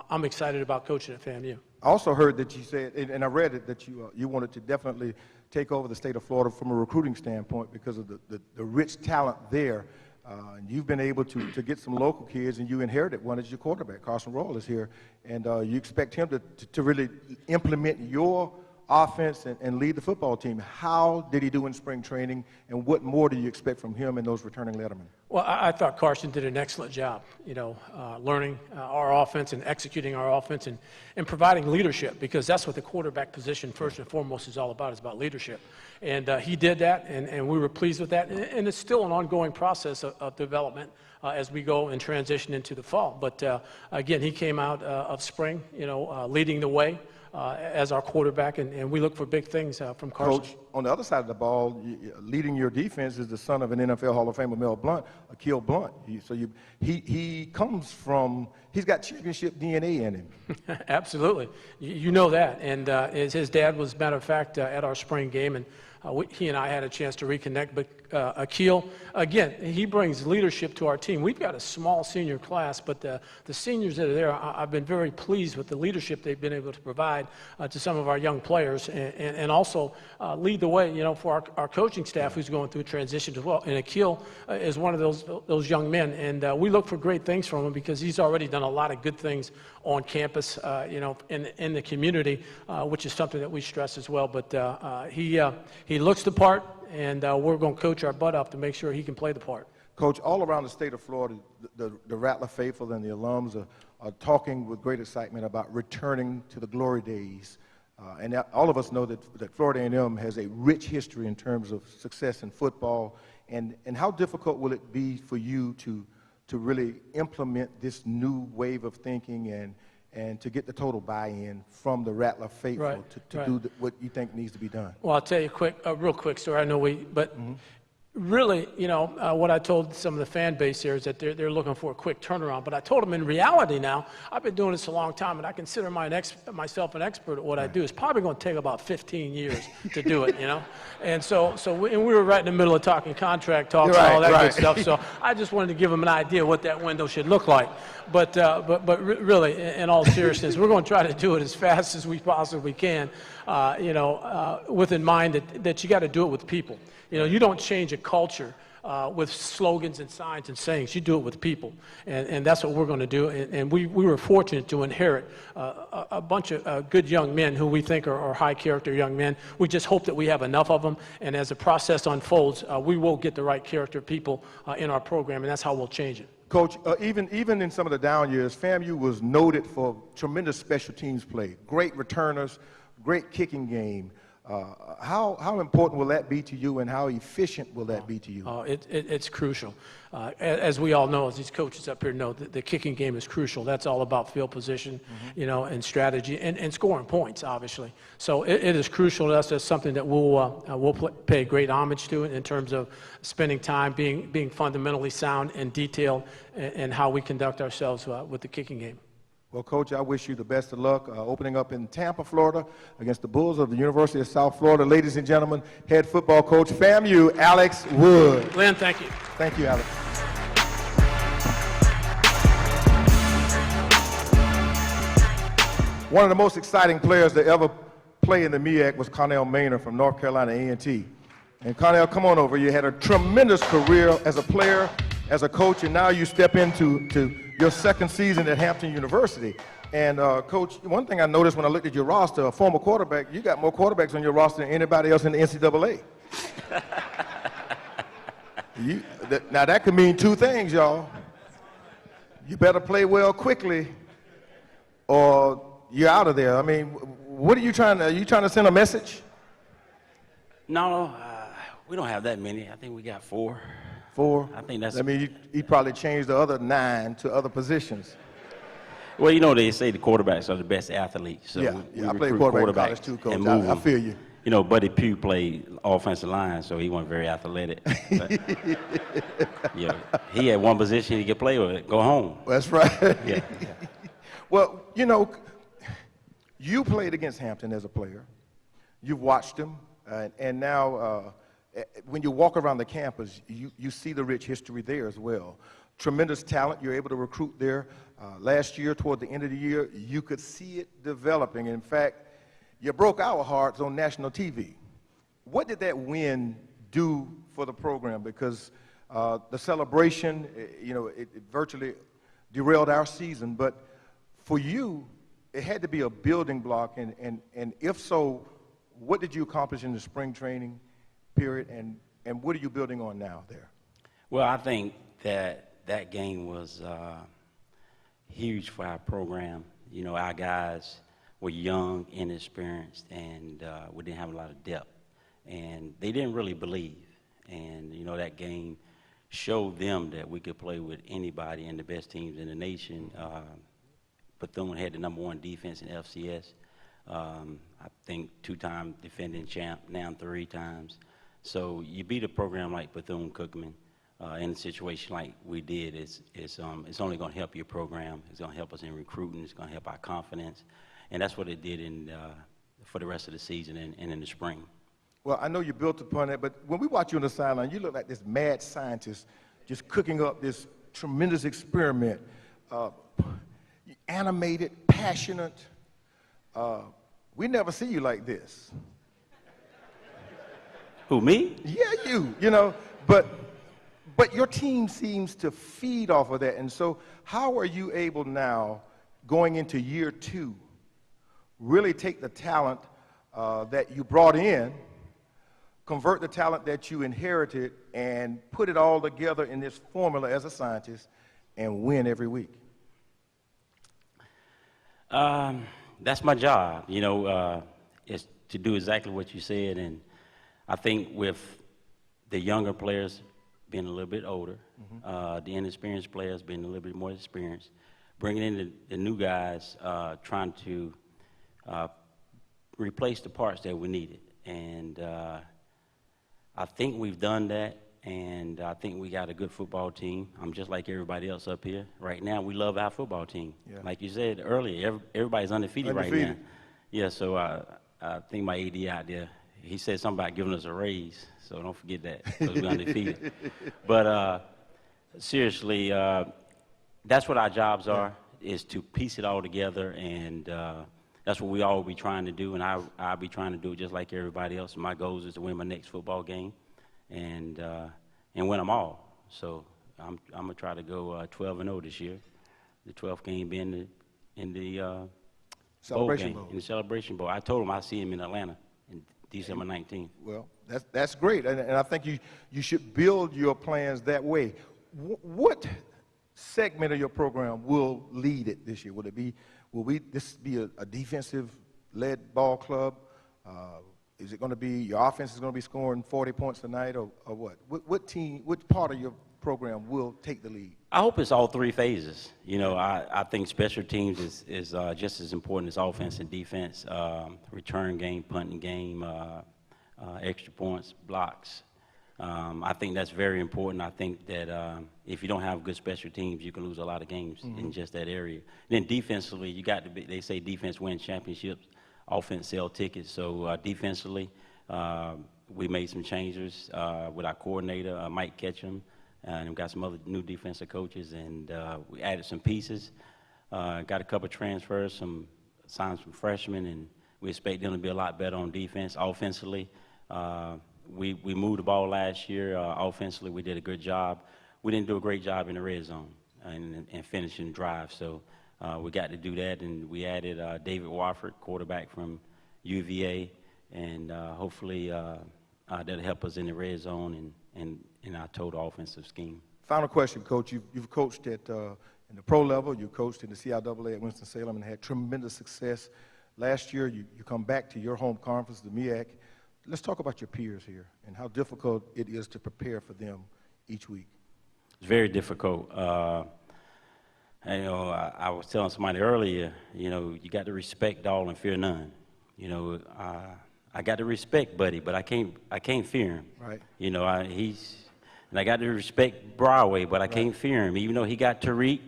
M: I'm excited about coaching at FAMU.
J: I also heard that you said, and I read it, that you wanted to definitely take over the state of Florida from a recruiting standpoint because of the rich talent there. And you've been able to get some local kids, and you inherited one as your quarterback. Carson Royal is here, and you expect him to really implement your offense and lead the football team. How did he do in spring training, and what more do you expect from him and those returning lettermen? Well,
M: I thought Carson did an excellent job, you know, learning our offense and executing our offense and providing leadership, because that's what the quarterback position first and foremost is all about, is about leadership. And he did that, and we were pleased with that. And it's still an ongoing process of development as we go and transition into the fall. But again, he came out of spring, you know, leading the way. as our quarterback, and we look for big things from Carson.
J: Coach, on the other side of the ball, leading your defense is the son of an NFL Hall of Famer, Mel Blount, Akil Blount. He comes from, he's got championship DNA in him.
M: Absolutely. You know that. And his dad was, matter of fact, at our spring game, and he and I had a chance to reconnect. But Akil, again, he brings leadership to our team. We've got a small senior class, but the seniors that are there, I've been very pleased with the leadership they've been able to provide to some of our young players, and also lead the way, for our coaching staff who's going through transition as well. And Akil is one of those young men, and we look for great things from him because he's already done a lot of good things on campus, in the community, which is something that we stress as well. But he looks the part, and we're going to coach our butt off to make sure he can play the part.
J: Coach, all around the state of Florida, the Rattler faithful and the alums are talking with great excitement about returning to the glory days. And all of us know that Florida A&M has a rich history in terms of success in football. And how difficult will it be for you to really implement this new wave of thinking and to get the total buy-in from the Rattler faithful to do what you think needs to be done?
M: Well, I'll tell you a real quick story. I know really, what I told some of the fan base here is that they're looking for a quick turnaround. But I told them in reality now, I've been doing this a long time, and I consider myself an expert at what I do. It's probably going to take about 15 years to do it, And we were right in the middle of talking contract talks and all that good stuff. So I just wanted to give them an idea what that window should look like. But really, in all seriousness, we're going to try to do it as fast as we possibly can, with in mind that you got to do it with people. You don't change a culture with slogans and signs and sayings. You do it with people, and that's what we're going to do. And we were fortunate to inherit a bunch of good young men who we think are high-character young men. We just hope that we have enough of them, and as the process unfolds, we will get the right character people in our program, and that's how we'll change it.
J: Coach, even in some of the down years, FAMU was noted for tremendous special teams play, great returners, great kicking game. How important will that be to you, and how efficient will that be to you?
M: It's crucial. As we all know, as these coaches up here know, the kicking game is crucial. That's all about field position, and strategy, and scoring points, obviously. So it is crucial to us. That's something that we'll pay great homage to in terms of spending time being fundamentally sound and detailed in how we conduct ourselves with the kicking game.
J: Well, Coach, I wish you the best of luck opening up in Tampa, Florida, against the Bulls of the University of South Florida. Ladies and gentlemen, head football coach, FAMU, Alex Wood.
M: Glenn, thank you.
J: Thank you, Alex. One of the most exciting players to ever play in the MEAC was Connell Maynor from North Carolina A&T. And Connell, come on over. You had a tremendous career as a player, as a coach, and now you step into your second season at Hampton University. And Coach, one thing I noticed when I looked at your roster, a former quarterback, you got more quarterbacks on your roster than anybody else in the NCAA. Now that could mean two things, y'all. You better play well quickly, or you're out of there. I mean, what are you trying to send a message?
N: No, we don't have that many. I think we got 4.
J: 4?
N: I think that's.
J: I mean, he probably changed the other 9 to other positions.
N: Well, they say the quarterbacks are the best athletes. So
J: I played quarterback in college too, Coach. I feel you.
N: Buddy Pugh played offensive line, so he wasn't very athletic. But, he had one position he could play with, go home.
J: That's right.
N: Yeah.
J: Well, you played against Hampton as a player. You've watched him, and now when you walk around the campus, you see the rich history there as well. Tremendous talent. You're able to recruit there. Last year, toward the end of the year, you could see it developing. In fact, you broke our hearts on national TV. What did that win do for the program? Because the celebration, it virtually derailed our season. But for you, it had to be a building block. And if so, what did you accomplish in the spring training period? And what are you building on now there?
N: Well, I think that game was huge for our program. Our guys were young, inexperienced, and we didn't have a lot of depth. And they didn't really believe. And, that game showed them that we could play with anybody and the best teams in the nation. Bethune had the #1 defense in FCS. I think 2-time defending champ, now 3 times. So you beat a program like Bethune-Cookman in a situation like we did, it's only going to help your program. It's going to help us in recruiting. It's going to help our confidence. And that's what it did for the rest of the season and in the spring.
J: Well, I know you built upon that, but when we watch you on the sideline, you look like this mad scientist just cooking up this tremendous experiment. Animated, passionate. We never see you like this.
N: Who, me?
J: Yeah, you know, but your team seems to feed off of that. And so how are you able now, going into year 2, really take the talent that you brought in, convert the talent that you inherited, and put it all together in this formula as a scientist and win every week?
N: That's my job, you know, is to do exactly what you said. And I think with the younger players being a little bit older, the inexperienced players being a little bit more experienced, bringing in the new guys, trying to replace the parts that we needed. And I think we've done that, and I think we got a good football team. I'm just like everybody else up here. Right now, we love our football team. Yeah. Like you said earlier, everybody's undefeated right now. Yeah, so I think my AD out there, he said something about giving us a raise, so don't forget that, because we're undefeated. But seriously, that's what our jobs are, is to piece it all together, and that's what we all be trying to do, and I'll be trying to do it just like everybody else. My goal is to win my next football game and win them all. So I'm going to try to go 12-0 this year, the 12th game being in the
J: Celebration Bowl.
N: In the Celebration Bowl. I told him I'll see him in Atlanta in December 19th.
J: Well, that's great, and I think you should build your plans that way. What segment of your program will lead it this year? Will this be a defensive-led ball club? Is it going to be your offense is going to be scoring 40 points tonight, or what? What part of your program will take the lead?
N: I hope it's all 3 phases. You know, I think special teams is just as important as offense and defense. Return game, punting game, extra points, blocks. I think that's very important. I think that if you don't have good special teams, you can lose a lot of games in just that area. Then defensively, you got to be. They say defense wins championships, offense sell tickets. So defensively, we made some changes with our coordinator, Mike Ketchum, and we got some other new defensive coaches, and we added some pieces. Got a couple transfers, signed some freshmen, and we expect them to be a lot better on defense. Offensively, we moved the ball last year. Offensively, we did a good job. We didn't do a great job in the red zone and finishing drives. So we got to do that, and we added David Wofford, quarterback from UVA, and hopefully that'll help us in the red zone and in our total offensive scheme.
J: Final question, Coach. You've coached at in the pro level. You coached in the CIAA at Winston-Salem and had tremendous success. Last year, you come back to your home conference, the MEAC. Let's talk about your peers here and how difficult it is to prepare for them each week.
N: It's very difficult. You know, I was telling somebody earlier, you know, you got to respect all and fear none. You know, I got to respect Buddy, but I can't fear him.
J: Right.
N: You know, and I got to respect Broadway, but I can't fear him. Even though he got Tariq,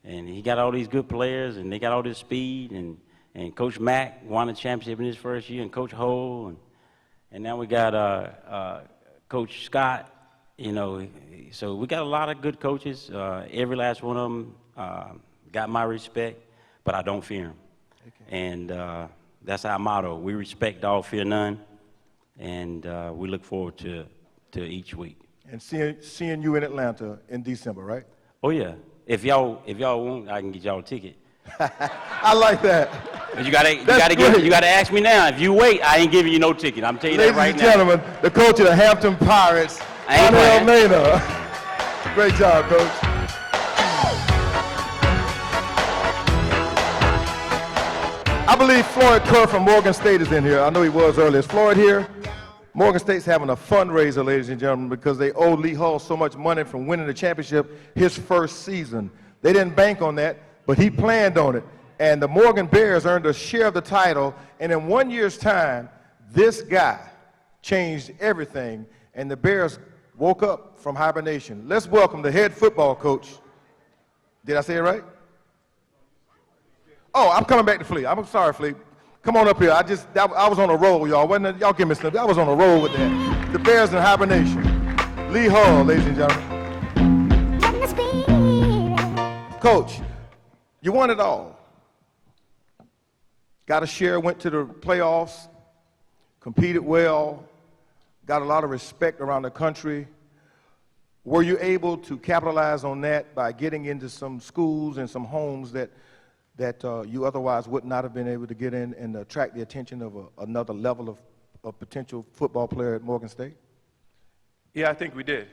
N: and he got all these good players, and they got all this speed, and Coach Mack won a championship in his first year, and Coach Hole, and now we got Coach Scott. You know, so we got a lot of good coaches. Every last one of them got my respect, but I don't fear them. Okay. And that's our motto. We respect all, fear none, and we look forward to each week.
J: And seeing you in Atlanta in December, right?
N: Oh yeah. If y'all want, I can get y'all a ticket.
J: I like that.
N: But you gotta ask me now. If you wait, I ain't giving you no ticket. I'm telling you that right now.
J: Ladies and gentlemen, the coach of the Hampton Pirates, Manuel Mena. Great job, Coach. I believe Floyd Kerr from Morgan State is in here. I know he was earlier. Is Floyd here? Morgan State's having a fundraiser, ladies and gentlemen, because they owe Lee Hall so much money from winning the championship his first season. They didn't bank on that, but he planned on it. And the Morgan Bears earned a share of the title, and in 1 year's time, this guy changed everything, and the Bears woke up from hibernation. Let's welcome the head football coach. Did I say it right? Oh, I'm coming back to Flea. I'm sorry, Flea. Come on up here. I was on a roll, y'all. Y'all give me some. I was on a roll with that. The Bears in hibernation. Lee Hall, ladies and gentlemen. Coach, you won it all. Got a share, went to the playoffs, competed well, got a lot of respect around the country. Were you able to capitalize on that by getting into some schools and some homes that you otherwise would not have been able to get in and attract the attention of another level of potential football player at Morgan State?
O: Yeah, I think we did.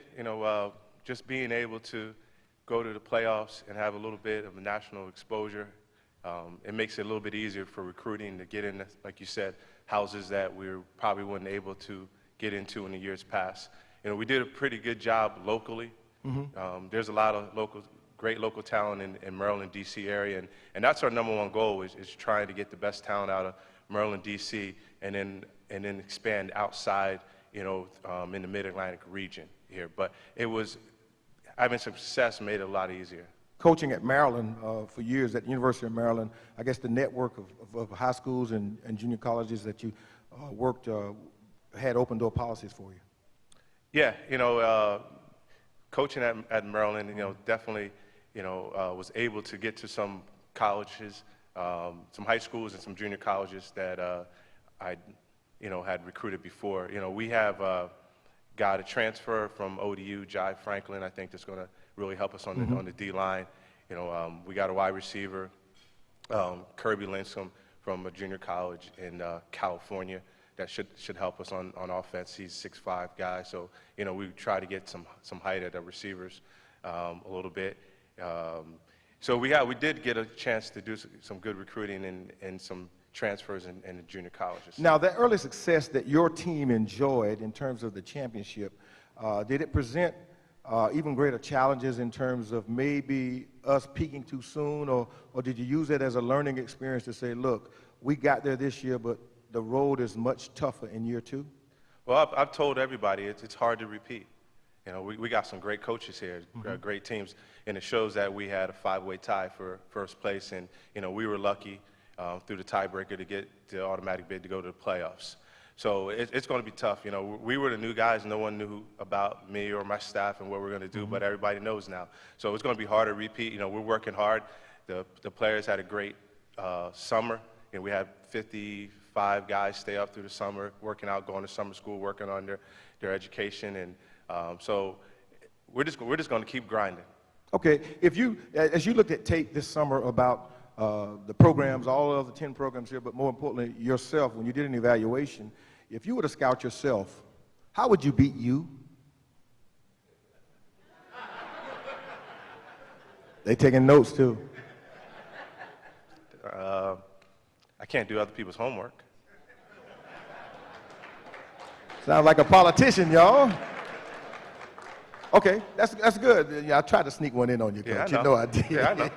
O: Just being able to go to the playoffs and have a little bit of national exposure, it makes it a little bit easier for recruiting to get in, like you said, houses that we probably weren't able to get into in the years past. We did a pretty good job locally. There's a lot of great local talent in Maryland, D.C. area, and that's our number one goal is trying to get the best talent out of Maryland, D.C., and then expand outside, in the Mid-Atlantic region here. But having success made it a lot easier.
J: Coaching at Maryland for years at the University of Maryland, I guess the network of high schools and junior colleges that you worked had open door policies for you.
O: Yeah, coaching at Maryland, definitely, was able to get to some colleges, some high schools and some junior colleges that I, had recruited before. We have got a transfer from ODU, Jai Franklin, I think that's going to really help us on the D-line. We got a wide receiver, Kirby Lincecum from a junior college in California that should help us on offense. He's a 6'5" guy, so we try to get some height at our receivers a little bit. So we did get a chance to do some good recruiting and some transfers in the junior colleges.
J: Now, that early success that your team enjoyed in terms of the championship, did it present even greater challenges in terms of maybe us peaking too soon, or did you use it as a learning experience to say, look, we got there this year, but the road is much tougher in year two?
O: Well, I've told everybody it's hard to repeat. We got some great coaches here, great teams, and it shows that we had a 5-way tie for first place, and we were lucky through the tiebreaker to get the automatic bid to go to the playoffs. So it's going to be tough. We were the new guys. No one knew about me or my staff and what we're going to do, but everybody knows now. So it's going to be hard to repeat. We're working hard. The players had a great summer. We had 55 guys stay up through the summer, working out, going to summer school, working on their education, and so we're just going to keep grinding.
J: Okay, as you looked at tape this summer about the programs, all of the 10 programs here, but more importantly, yourself, when you did an evaluation, if you were to scout yourself, how would you beat you? They taking notes, too.
O: I can't do other people's homework.
J: Sounds like a politician, y'all. Okay, that's good. Yeah, I tried to sneak one in on you, Coach.
O: Yeah, I know.
J: I did.
O: Yeah, I know.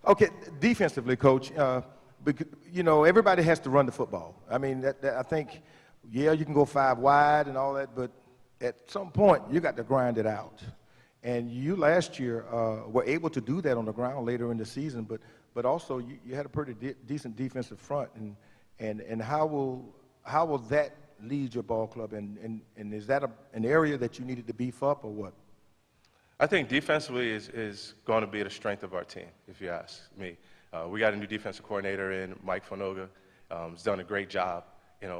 J: Okay, defensively, Coach, everybody has to run the football. I mean, I think, yeah, you can go 5 wide and all that, but at some point, you got to grind it out. And you last year were able to do that on the ground later in the season, but also you had a pretty decent defensive front. And how will that lead your ball club? And is that an area that you needed to beef up or what?
O: I think defensively is going to be the strength of our team, if you ask me. We got a new defensive coordinator in, Mike Fonoga. He's done a great job,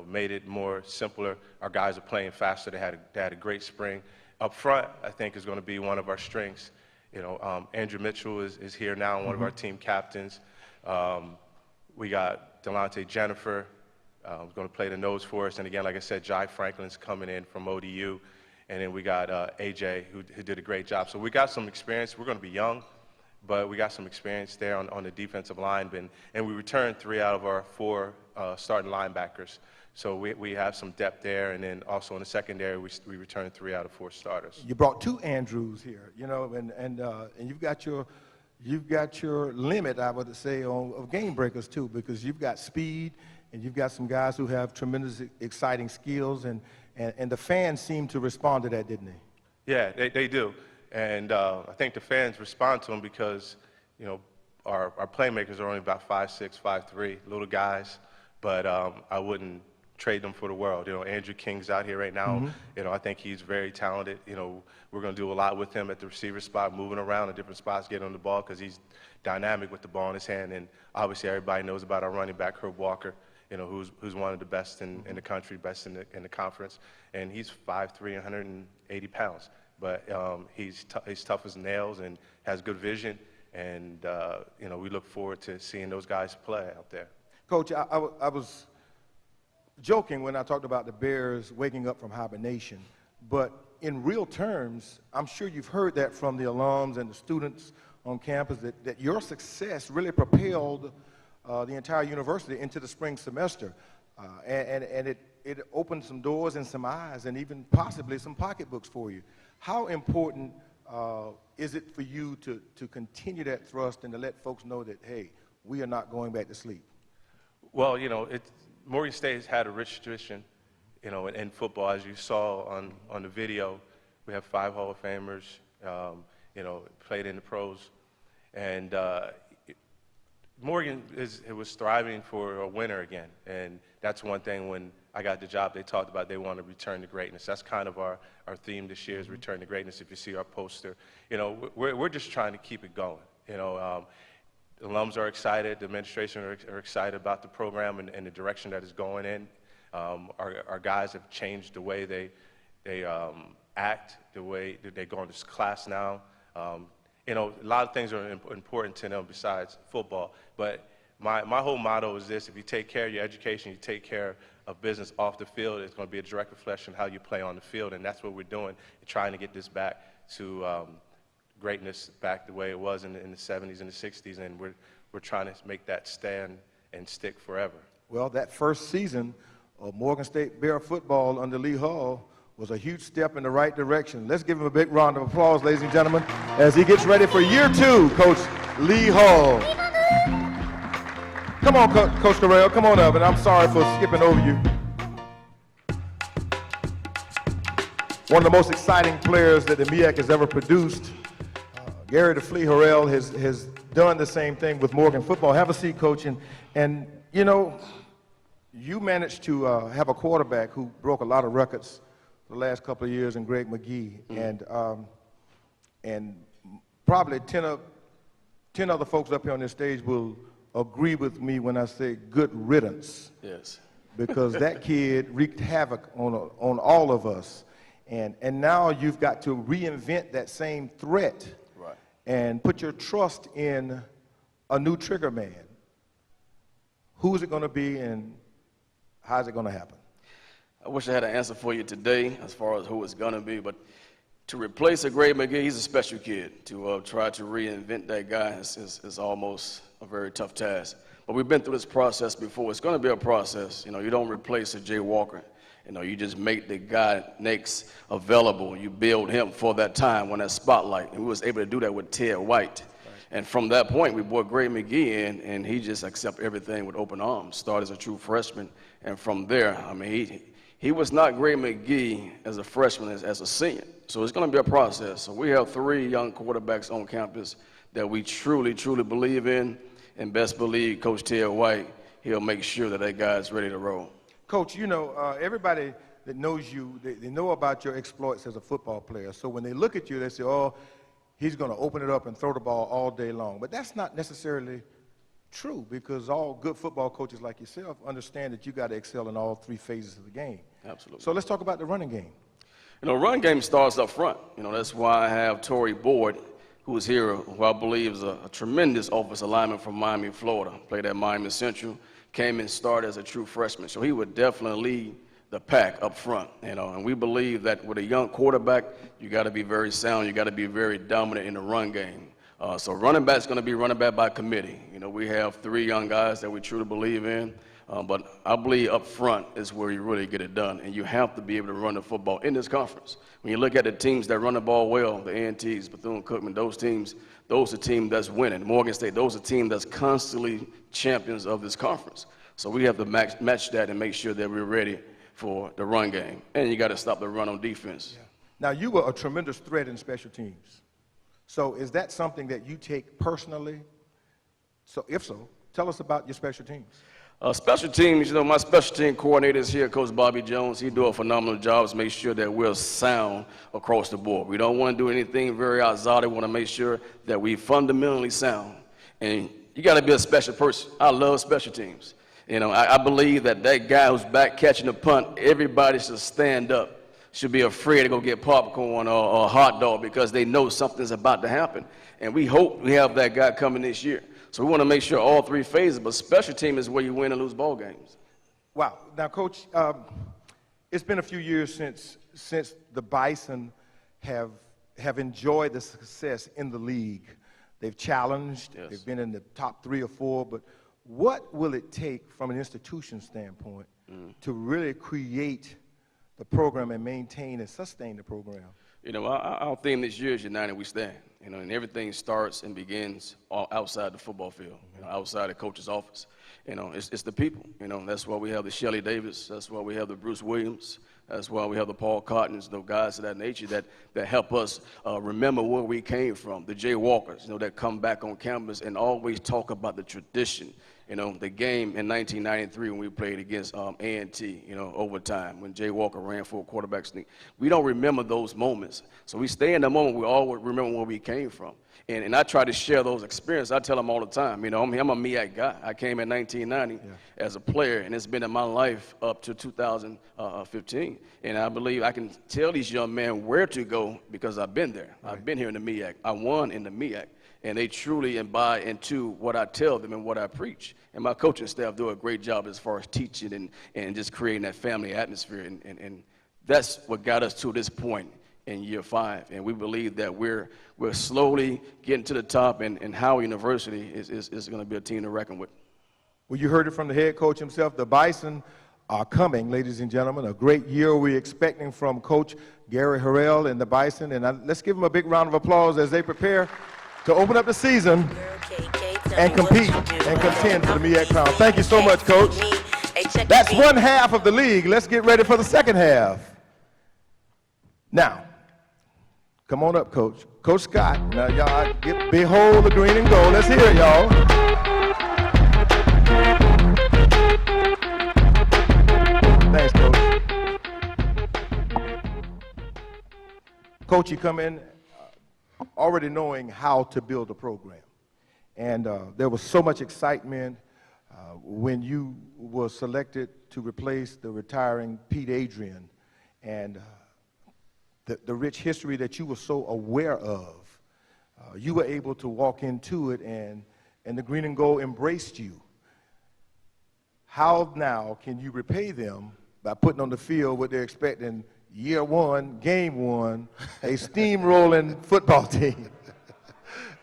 O: made it more simpler. Our guys are playing faster. They had a great spring. Up front, I think, is going to be one of our strengths. Andrew Mitchell is here now, one of our team captains. We got Delonte Jennifer, going to play the nose for us. And again, like I said, Jai Franklin's coming in from ODU. And then we got AJ, who did a great job. So we got some experience. We're going to be young, but we got some experience there on the defensive line. And we returned 3 out of our 4 starting linebackers. So we have some depth there. And then also in the secondary, we returned 3 out of 4 starters.
J: You brought 2 Andrews here, and you've got your you've got your limit, I would say, of game breakers too, because you've got speed and you've got some guys who have tremendous, exciting skills, and the fans seem to respond to that, didn't they?
O: Yeah, they do. And I think the fans respond to them because, our playmakers are only about 5'6", 5'3", little guys, but I wouldn't trade them for the world. Andrew King's out here right now. I think he's very talented. We're going to do a lot with him at the receiver spot, moving around in different spots, getting on the ball, because he's dynamic with the ball in his hand. And obviously everybody knows about our running back, Herb Walker, who's one of the best in the country, best in the conference. And he's 5'3", 180 pounds. But he's tough as nails and has good vision. And, we look forward to seeing those guys play out there.
J: Coach, I was joking when I talked about the Bears waking up from hibernation, but in real terms, I'm sure you've heard that from the alums and the students on campus, that your success really propelled the entire university into the spring semester, and it opened some doors and some eyes and even possibly some pocketbooks for you. How important is it for you to continue that thrust and to let folks know that, hey, we are not going back to sleep?
O: Well, Morgan State has had a rich tradition, in football. As you saw on the video, we have 5 Hall of Famers, played in the pros. And Morgan was thriving for a winner again. And that's one thing when I got the job, they talked about they want to return to greatness. That's kind of our theme this year is return to greatness. If you see our poster, we're just trying to keep it going. Alums are excited, the administration are excited about the program and the direction that it's going in. Our guys have changed the way they act, the way that they go into class now. A lot of things are important to them besides football. But my whole motto is this: if you take care of your education, you take care of business off the field, it's going to be a direct reflection of how you play on the field. And that's what we're doing, trying to get this back to greatness, back the way it was in the 70s and the 60s, and we're trying to make that stand and stick forever.
J: Well, that first season of Morgan State Bear football under Lee Hall was a huge step in the right direction. Let's give him a big round of applause, ladies and gentlemen, as he gets ready for year 2, Coach Lee Hall. Come on, Coach Correll, come on up, and I'm sorry for skipping over you. One of the most exciting players that the MEAC has ever produced. Gary the Flea Harrell has done the same thing with Morgan football. Have a seat, Coach. And you managed to have a quarterback who broke a lot of records the last couple of years in Greg McGee. And probably 10 other folks up here on this stage will agree with me when I say good riddance.
P: Yes.
J: Because that kid wreaked havoc on all of us. And now you've got to reinvent that same threat.
P: Right.
J: And put your trust in a new trigger man. Who is it going to be, and how is it going to happen?
P: I wish I had an answer for you today as far as who it's going to be, but to replace a Greg McGee, he's a special kid. To try to reinvent that guy is almost a very tough task. But we've been through this process before. It's going to be a process. You don't replace a Jay Walker. You just make the guy next available. You build him for that time when that spotlight. And we was able to do that with Ted White. And from that point, we brought Greg McGee in, and he just accepted everything with open arms. Started as a true freshman, and from there, he was not Greg McGee as a freshman as a senior. So it's going to be a process. So we have 3 young quarterbacks on campus that we truly, truly believe in, and best believe Coach Ted White, he'll make sure that guy's ready to roll.
J: Coach, everybody that knows you, they know about your exploits as a football player. So when they look at you, they say, oh, he's going to open it up and throw the ball all day long. But that's not necessarily true, because all good football coaches like yourself understand that you got to excel in all 3 phases of the game.
P: Absolutely.
J: So let's talk about the running game.
P: Run game starts up front. That's why I have Torrey Boyd, who is here, who I believe is a tremendous offensive lineman from Miami, Florida. Played at Miami Central, came and started as a true freshman. So he would definitely lead the pack up front, and we believe that with a young quarterback, you got to be very sound, you got to be very dominant in the run game. So running back's going to be running back by committee. We have 3 young guys that we truly believe in. But I believe up front is where you really get it done, and you have to be able to run the football in this conference. When you look at the teams that run the ball well, the A&Ts, Bethune-Cookman, those teams, those are teams that's winning. Morgan State, those are teams that's constantly champions of this conference. So we have to match that and make sure that we're ready for the run game. And you got to stop the run on defense.
J: Yeah. Now, you were a tremendous threat in special teams. So is that something that you take personally? So if so, tell us about your special teams.
P: Special teams, you know, my special team coordinator is here, Coach Bobby Jones. He do a phenomenal job to make sure that we're sound across the board. We don't want to do anything very exotic. We want to make sure that we fundamentally sound. And you got to be a special person. I love special teams. You know, I believe that guy who's back catching the punt, everybody should stand up, should be afraid to go get popcorn or a hot dog because they know something's about to happen. And we hope we have that guy coming this year. So we want to make sure all three phases, but special team is where you win and lose ball games.
J: Wow. Now, Coach, it's been a few years since the Bison have enjoyed the success in the league. They've challenged. Yes. They've been in the top 3 or 4. But what will it take from an institution standpoint to really create the program and maintain and sustain the program?
P: You know, our theme this year is United We Stand. You know, and everything starts and begins outside the football field, you know, outside the coach's office. You know, it's the people. You know, that's why we have the Shelly Davis. That's why we have the Bruce Williams. That's why we have the Paul Cottons, the guys of that nature that help us remember where we came from. The Jay Walkers, you know, that come back on campus and always talk about the tradition. You know, the game in 1993 when we played against A&T, you know, overtime, when Jay Walker ran for a quarterback sneak. We don't remember those moments. So we stay in the moment. We always remember where we came from. And I try to share those experiences. I tell them all the time, you know, I'm a MEAC guy. I came in 1990 as a player, and it's been in my life up to 2015. And I believe I can tell these young men where to go because I've been there. Right. I've been here in the MEAC. I won in the MEAC. And they truly imbibe into what I tell them and what I preach. And my coaching staff do a great job as far as teaching and just creating that family atmosphere. And that's what got us to this point in year 5. And we believe that we're slowly getting to the top, and Howard University is going to be a team to reckon with.
J: Well, you heard it from the head coach himself. The Bison are coming, ladies and gentlemen. A great year we're expecting from Coach Gary Harrell and the Bison. And let's give them a big round of applause as they prepare to open up the season and compete and contend for the MEAC crown. Thank you so much, Coach. That's one half of the league. Let's get ready for the second half. Now, come on up, Coach. Coach Scott. Now, y'all, behold the green and gold. Let's hear it, y'all. Thanks, Coach. Coach, you come in already knowing how to build a program. And there was so much excitement when you were selected to replace the retiring Pete Adrian, and the rich history that you were so aware of. You were able to walk into it, and the green and gold embraced you. How now can you repay them by putting on the field what they're expecting year 1, game 1, a steamrolling football team?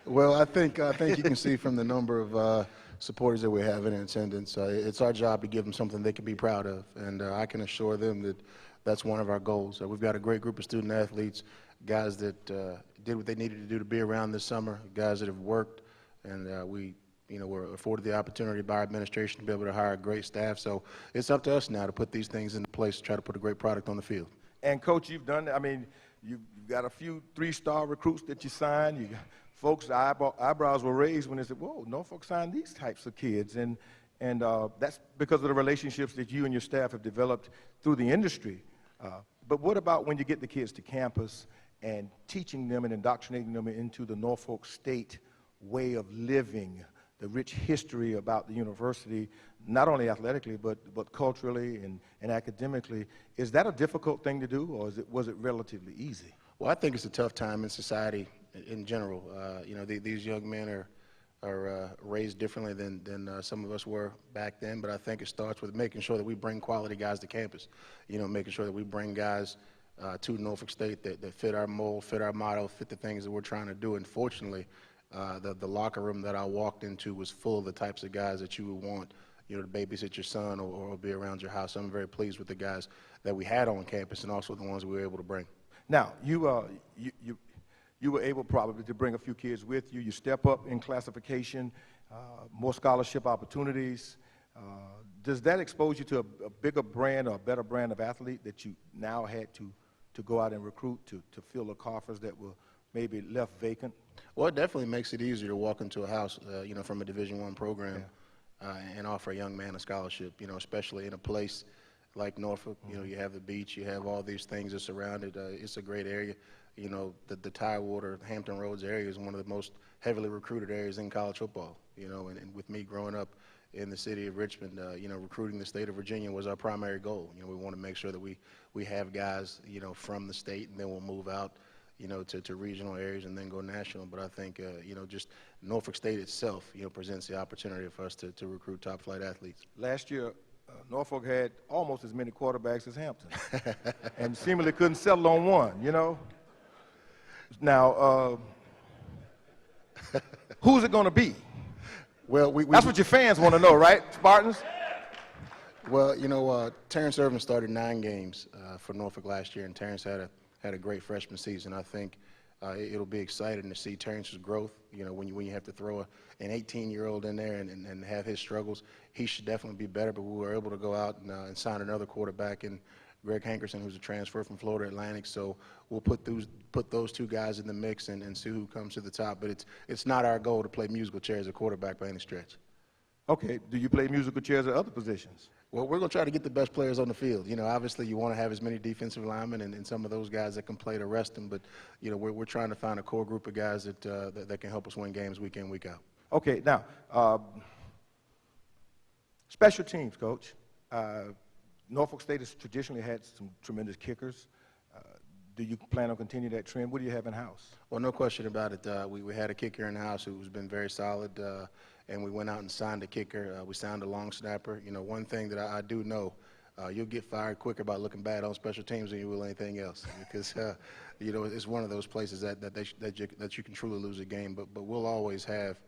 Q: Well, I think you can see from the number of supporters that we have in attendance, it's our job to give them something they can be proud of, and I can assure them that that's one of our goals. We've got a great group of student athletes, guys that did what they needed to do to be around this summer, guys that have worked, and we were afforded the opportunity by our administration to be able to hire a great staff. So it's up to us now to put these things into place to try to put a great product on the field.
J: And, Coach, you've done that. I mean, you've got a few 3-star recruits that you signed. You got folks' eyebrows were raised when they said, whoa, Norfolk signed these types of kids. And that's because of the relationships that you and your staff have developed through the industry. But what about when you get the kids to campus and teaching them and indoctrinating them into the Norfolk State way of living, the rich history about the university, not only athletically, but culturally and academically? Is that a difficult thing to do, or was it relatively easy?
Q: Well, I think it's a tough time in society in general. These young men are raised differently than some of us were back then, but I think it starts with making sure that we bring quality guys to campus, making sure that we bring guys to Norfolk State that fit our mold, fit our motto, fit the things that we're trying to do. And fortunately, the locker room that I walked into was full of the types of guys that you would want to babysit your son or be around your house. I'm very pleased with the guys that we had on campus and also the ones we were able to bring.
J: Now, you were able probably to bring a few kids with you. You step up in classification, more scholarship opportunities. Does that expose you to a bigger brand or a better brand of athlete that you now had to go out and recruit to fill the coffers that were maybe left vacant?
Q: Well, it definitely makes it easier to walk into a house, from a Division I program and offer a young man a scholarship, especially in a place like Norfolk. You have the beach, you have all these things that surround it. It's a great area. The Tidewater, Hampton Roads area is one of the most heavily recruited areas in college football, and with me growing up in the city of Richmond, recruiting the state of Virginia was our primary goal. We want to make sure that we have guys, from the state, and then we'll move out, to regional areas and then go national. But I think, just Norfolk State itself, presents the opportunity for us to recruit top flight athletes.
J: Last year, Norfolk had almost as many quarterbacks as Hampton and seemingly couldn't settle on one, Now, who's it going to be?
Q: Well,
J: that's what your fans want to know, right, Spartans?
Q: Well, Terrence Irvin started 9 games for Norfolk last year, and Terrence had a great freshman season. I think it'll be exciting to see Terrence's growth. When you have to throw an 18-year-old in there and have his struggles, he should definitely be better. But we were able to go out and sign another quarterback in Greg Hankerson, who's a transfer from Florida Atlantic. So we'll put those 2 guys in the mix and see who comes to the top. But it's not our goal to play musical chairs at quarterback by any stretch.
J: Okay. Do you play musical chairs at other positions?
Q: Well, we're going to try to get the best players on the field. Obviously you want to have as many defensive linemen and some of those guys that can play to rest them. But, we're trying to find a core group of guys that can help us win games week in, week out.
J: Okay. Now, special teams, Coach. Norfolk State has traditionally had some tremendous kickers. Do you plan on continuing that trend? What do you have in-house?
Q: Well, no question about it. We had a kicker in-house who's been very solid, and we went out and signed a kicker. We signed a long snapper. One thing that I do know, you'll get fired quicker by looking bad on special teams than you will anything else, because it's one of those places that you can truly lose a game. But we'll always have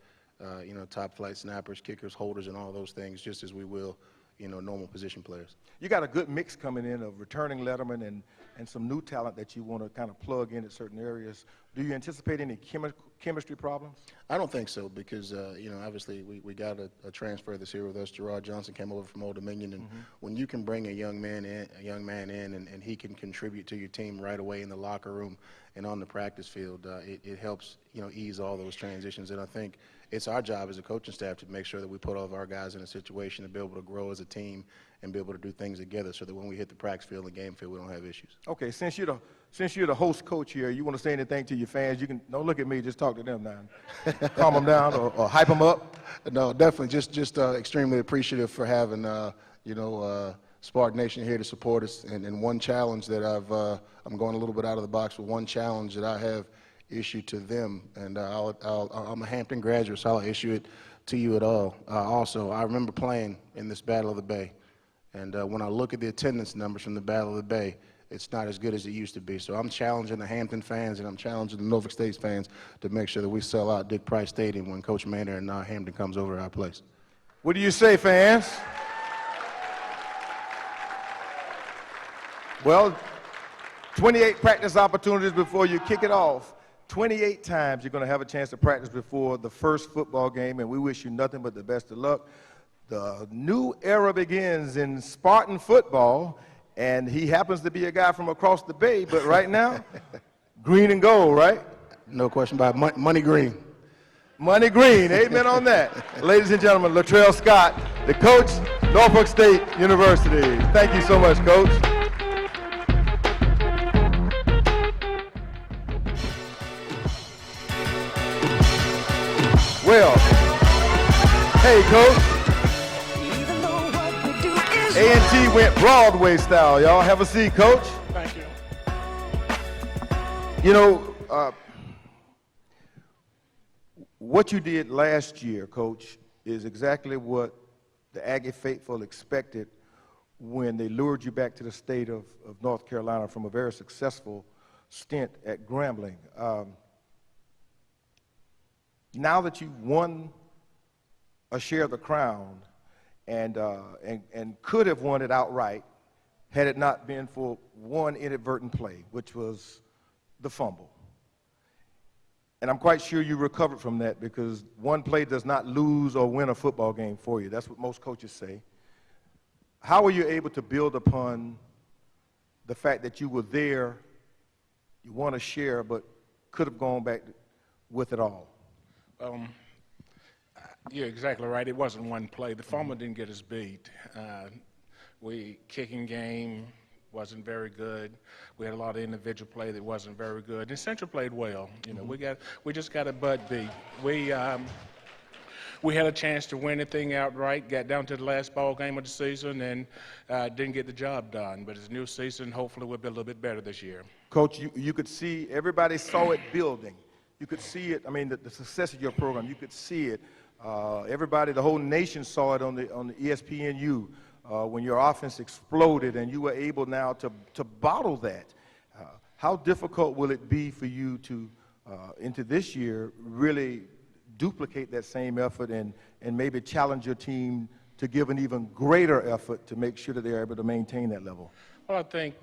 Q: top flight snappers, kickers, holders, and all those things, just as we will normal position players.
J: You got a good mix coming in of returning lettermen and some new talent that you want to kind of plug in at certain areas. Do you anticipate any chemistry problems?
Q: I don't think so, because obviously we got a transfer this year with us. Gerard Johnson came over from Old Dominion, and when you can bring a young man in and he can contribute to your team right away in the locker room and on the practice field, it helps ease all those transitions. And I think it's our job as a coaching staff to make sure that we put all of our guys in a situation to be able to grow as a team and be able to do things together, so that when we hit the practice field and the game field, we don't have issues.
J: Okay, since you're the host coach here, you want to say anything to your fans? You can don't look at me, just talk to them now. Calm them down or hype them up.
Q: No, definitely. Just extremely appreciative for having Spartan Nation here to support us. And one challenge that I'm going a little bit out of the box, but one challenge that I have issued to them, and I'm a Hampton graduate, so I'll issue it to you at all. Also, I remember playing in this Battle of the Bay, and when I look at the attendance numbers from the Battle of the Bay, it's not as good as it used to be. So I'm challenging the Hampton fans and I'm challenging the Norfolk State fans to make sure that we sell out Dick Price Stadium when Coach Manor and Hampton comes over to our place.
J: What do you say, fans? Well, 28 practice opportunities before you kick it off. 28 times you're going to have a chance to practice before the first football game, and we wish you nothing but the best of luck. The new era begins in Spartan football, and he happens to be a guy from across the bay, but right now, green and gold, right?
Q: No question about it. Money green.
J: Money green, amen on that. Ladies and gentlemen, Latrell Scott, the coach, Norfolk State University. Thank you so much, Coach. Well, hey, Coach. A&T went Broadway style, y'all. Have a seat, Coach.
M: Thank you.
J: You know, what you did last year, Coach, is exactly what the Aggie faithful expected when they lured you back to the state of North Carolina from a very successful stint at Grambling. Now that you've won a share of the crown, and could have won it outright had it not been for one inadvertent play, which was the fumble. And I'm quite sure you recovered from that, because one play does not lose or win a football game for you. That's what most coaches say. How were you able to build upon the fact that you were there, you want to share, but could have gone back with it all?
R: You're exactly right. It wasn't one play. The fumble didn't get us beat. Kicking game wasn't very good. We had a lot of individual play that wasn't very good. And Central played well. You know, we just got a butt beat. We had a chance to win the thing outright, got down to the last ball game of the season, and didn't get the job done. But it's a new season. Hopefully we'll be a little bit better this year.
J: Coach, you could see, everybody saw it building. You could see it, I mean, the success of your program, you could see it. Everybody, the whole nation saw it on the ESPNU when your offense exploded and you were able now to bottle that. How difficult will it be for you to, into this year, really duplicate that same effort and maybe challenge your team to give an even greater effort to make sure that they're able to maintain that level?
R: Well, I think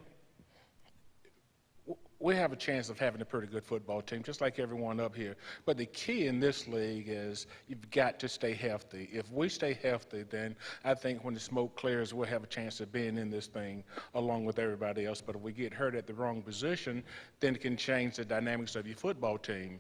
R: we have a chance of having a pretty good football team, just like everyone up here. But the key in this league is you've got to stay healthy. If we stay healthy, then I think when the smoke clears, we'll have a chance of being in this thing along with everybody else. But if we get hurt at the wrong position, then it can change the dynamics of your football team.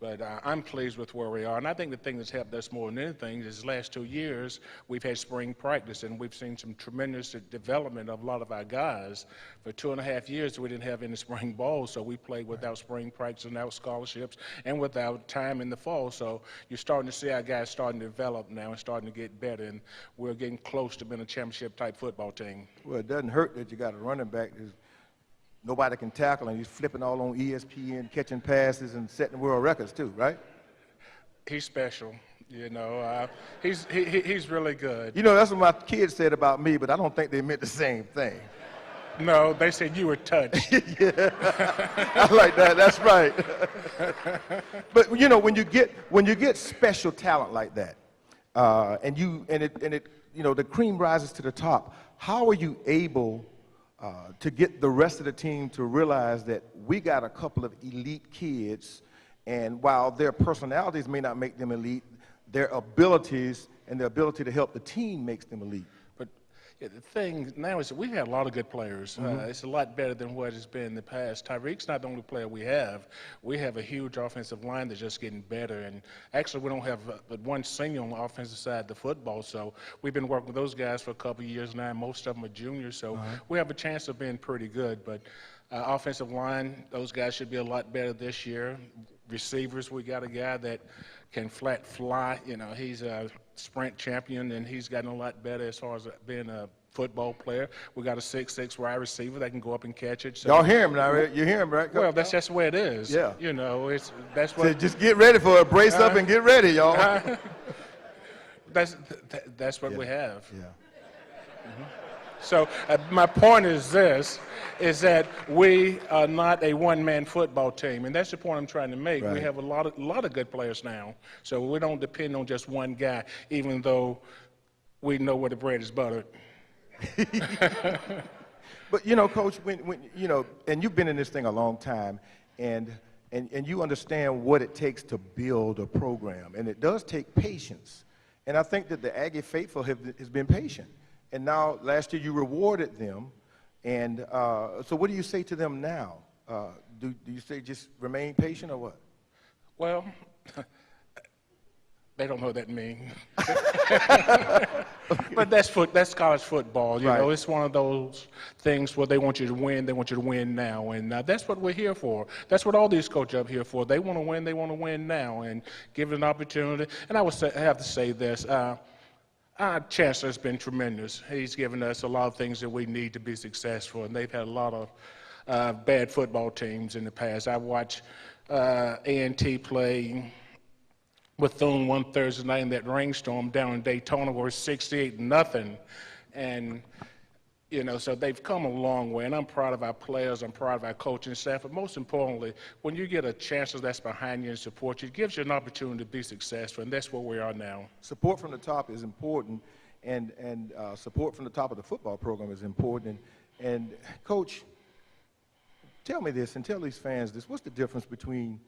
R: But I'm pleased with where we are. And I think the thing that's helped us more than anything is the last 2 years we've had spring practice, and we've seen some tremendous development of a lot of our guys. For 2.5 years we didn't have any spring ball, so we played without spring practice and without scholarships and without time in the fall. So you're starting to see our guys starting to develop now and starting to get better, and we're getting close to being a championship-type football team.
J: Well, it doesn't hurt that you got a running back who's nobody can tackle, and he's flipping all on ESPN, catching passes and setting world records too, right?
R: He's special, you know. He's really good.
J: You know, that's what my kids said about me, but I don't think they meant the same thing.
R: No, they said you were touched.
J: Yeah, I like that. That's right. But you know, when you get special talent like that, and it you know, the cream rises to the top. How are you able to get the rest of the team to realize that we got a couple of elite kids, and while their personalities may not make them elite, their abilities and their ability to help the team makes them elite?
R: But yeah, the thing now is that we've had a lot of good players. It's a lot better than what it's been in the past. Tyreek's not the only player we have. We have a huge offensive line that's just getting better. And actually, we don't have but one senior on the offensive side of the football. So we've been working with those guys for a couple of years now. Most of them are juniors. So we have a chance of being pretty good. But offensive line, those guys should be a lot better this year. Receivers, we got a guy that can flat fly. You know, he's a sprint champion, and he's gotten a lot better as far as being a football player. We got a 6'6" wide receiver that can go up and catch it. So
J: y'all hear him now, right? You hear him, right?
R: Well, that's just the way it is.
J: Yeah.
R: You know, that's what.
J: So just get ready for it. Brace up and get ready, y'all.
R: That's what we have.
J: Yeah.
R: So my point is this, is that we are not a one-man football team, and that's the point I'm trying to make.
J: Right.
R: We have a lot of good players now, so we don't depend on just one guy, even though we know where the bread is buttered.
J: But you know, Coach, when you know, and you've been in this thing a long time, and you understand what it takes to build a program, and it does take patience. And I think that the Aggie faithful has been patient. And now, last year, you rewarded them. And so what do you say to them now? Do you say just remain patient or what?
R: Well, they don't know what that means. But that's college football. You know, it's one of those things where they want you to win. They want you to win now. And that's what we're here for. That's what all these coaches are up here for. They want to win. They want to win now and give it an opportunity. And I have to say this. Our chancellor's been tremendous. He's given us a lot of things that we need to be successful, and they've had a lot of bad football teams in the past. I watched A&T play Bethune one Thursday night in that rainstorm down in Daytona where it's 68-0, and you know, so they've come a long way, and I'm proud of our players, I'm proud of our coaching staff, but most importantly, when you get a chancellor that's behind you and supports you, it gives you an opportunity to be successful, and that's where we are now.
J: Support from the top is important, and support from the top of the football program is important. And Coach, tell me this and tell these fans this. What's the difference between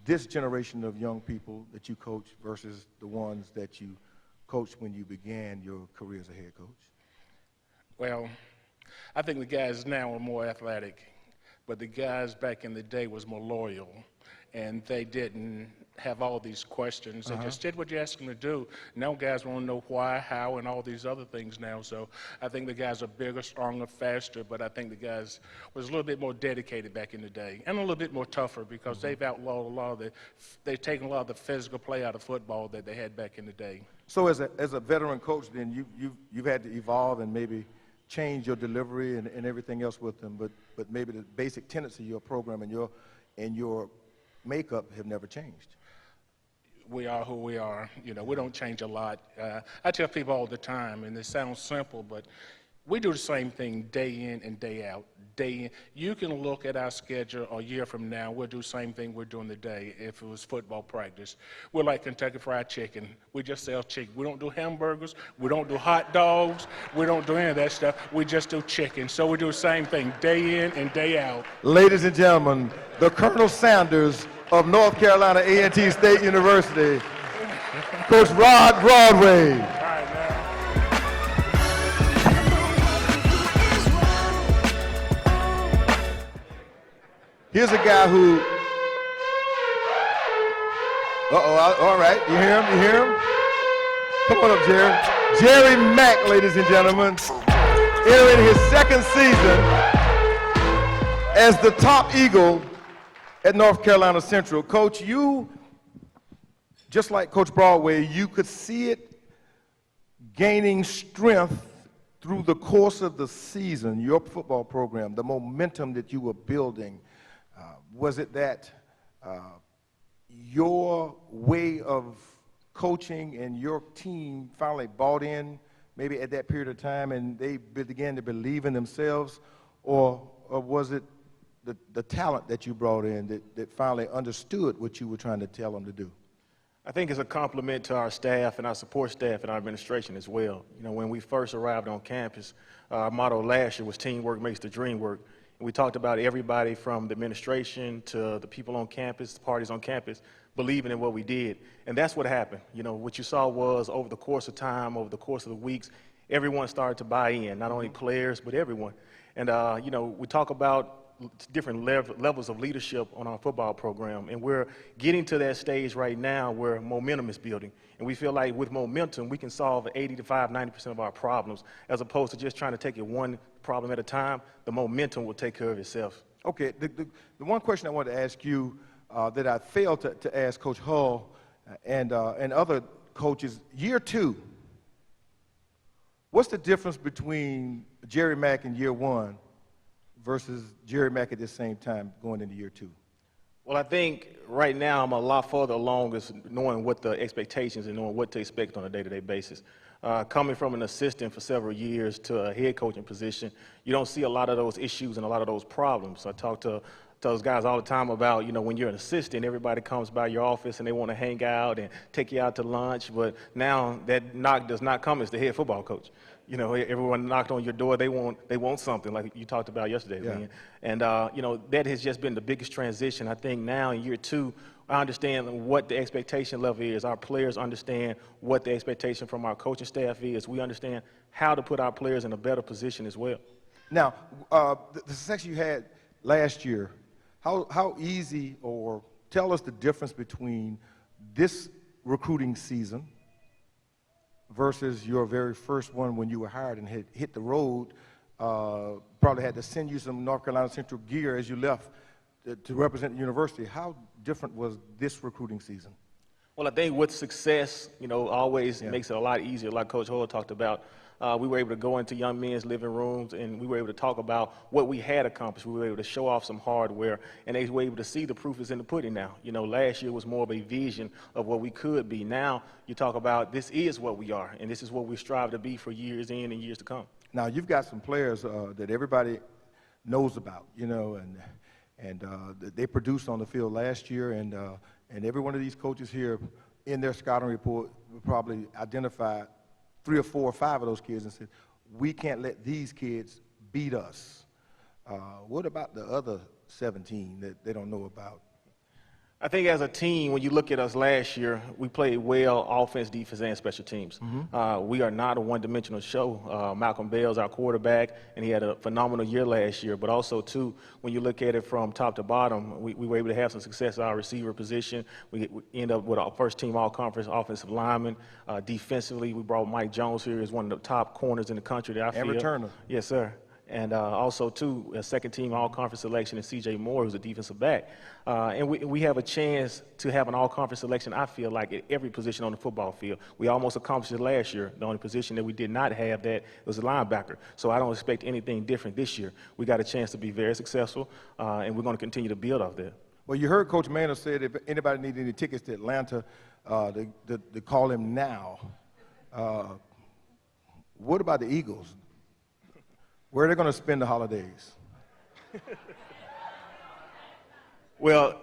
J: this generation of young people that you coach versus the ones that you coached when you began your career as a head coach?
R: Well, I think the guys now are more athletic, but the guys back in the day was more loyal, and they didn't have all these questions. They just did what you asked them to do. Now guys want to know why, how, and all these other things now. So I think the guys are bigger, stronger, faster, but I think the guys was a little bit more dedicated back in the day, and a little bit more tougher because they've outlawed a lot of they've taken a lot of the physical play out of football that they had back in the day.
J: So as a veteran coach, then you've had to evolve and maybe change your delivery and everything else with them, but maybe the basic tenets of your program and your makeup have never changed.
R: We are who we are. You know, we don't change a lot. I tell people all the time, and it sounds simple, but we do the same thing day in and day out. Day in. You can look at our schedule a year from now, we'll do the same thing we're doing today if it was football practice. We're like Kentucky Fried Chicken. We just sell chicken. We don't do hamburgers. We don't do hot dogs. We don't do any of that stuff. We just do chicken. So we do the same thing day in and day out.
J: Ladies and gentlemen, the Colonel Sanders of North Carolina A&T State University, Coach Rod Broadway. Here's a guy who, all right, you hear him, you hear him? Come on up, Jerry. Jerry Mack, ladies and gentlemen, entering his second season as the top Eagle at North Carolina Central. Coach, you, just like Coach Broadway, you could see it gaining strength through the course of the season, your football program, the momentum that you were building. Was it that your way of coaching and your team finally bought in maybe at that period of time and they began to believe in themselves, or was it the talent that you brought in that finally understood what you were trying to tell them to do?
S: I think it's a compliment to our staff and our support staff and our administration as well. You know, when we first arrived on campus, our motto last year was teamwork makes the dream work. And we talked about everybody from the administration to the people on campus, the parties on campus, believing in what we did. And that's what happened. You know, what you saw was over the course of time, over the course of the weeks, everyone started to buy in, not only players, but everyone. And, you know, we talk about different levels of leadership on our football program, and we're getting to that stage right now where momentum is building. And we feel like with momentum, we can solve 90% of our problems, as opposed to just trying to take it one problem at a time. The momentum will take care of itself.
J: Okay, the one question I wanted to ask you that I failed to ask Coach Hull and other coaches, year two, what's the difference between Jerry Mack in year one versus Jerry Mack at the same time going into year two?
S: Well, I think right now I'm a lot further along as knowing what the expectations and knowing what to expect on a day-to-day basis. Coming from an assistant for several years to a head coaching position, you don't see a lot of those issues and a lot of those problems. I talk to those guys all the time about, you know, when you're an assistant, everybody comes by your office and they want to hang out and take you out to lunch, but now that knock does not come as the head football coach. You know, everyone knocked on your door, they want something, like you talked about yesterday, man. And, you know, that has just been the biggest transition. I think now in year two, I understand what the expectation level is. Our players understand what the expectation from our coaching staff is. We understand how to put our players in a better position as well.
J: Now, the success you had last year, how easy, or tell us the difference between this recruiting season versus your very first one when you were hired and had hit the road, probably had to send you some North Carolina Central gear as you left to represent the university. How different was this recruiting season?
S: Well, I think with success, you know, always makes it a lot easier, like Coach Hull talked about. We were able to go into young men's living rooms and we were able to talk about what we had accomplished. We were able to show off some hardware, and they were able to see the proof is in the pudding now. You know, last year was more of a vision of what we could be. Now you talk about this is what we are, and this is what we strive to be for years in and years to come.
J: Now, you've got some players that everybody knows about, you know, and they produced on the field last year, and every one of these coaches here in their scouting report will probably identify 3 or 4 or 5 of those kids and said, we can't let these kids beat us. What about the other 17 that they don't know about?
S: I think as a team, when you look at us last year, we played well offense, defense, and special teams. We are not a one-dimensional show. Malcolm Bell's our quarterback, and he had a phenomenal year last year. But also, too, when you look at it from top to bottom, we were able to have some success at our receiver position. We end up with our first-team all-conference offensive lineman. Defensively, we brought Mike Jones here as one of the top corners in the country that I feel.
J: And returner.
S: Yes, sir. And also, too, a second-team all-conference selection in C.J. Moore, who's a defensive back. And we have a chance to have an all-conference selection, I feel like, at every position on the football field. We almost accomplished it last year. The only position that we did not have that was a linebacker. So I don't expect anything different this year. We got a chance to be very successful, and we're going to continue to build off that.
J: Well, you heard Coach Manor say that if anybody needs any tickets to Atlanta, to call him now. What about the Eagles? Where are they going to spend the holidays?
S: Well,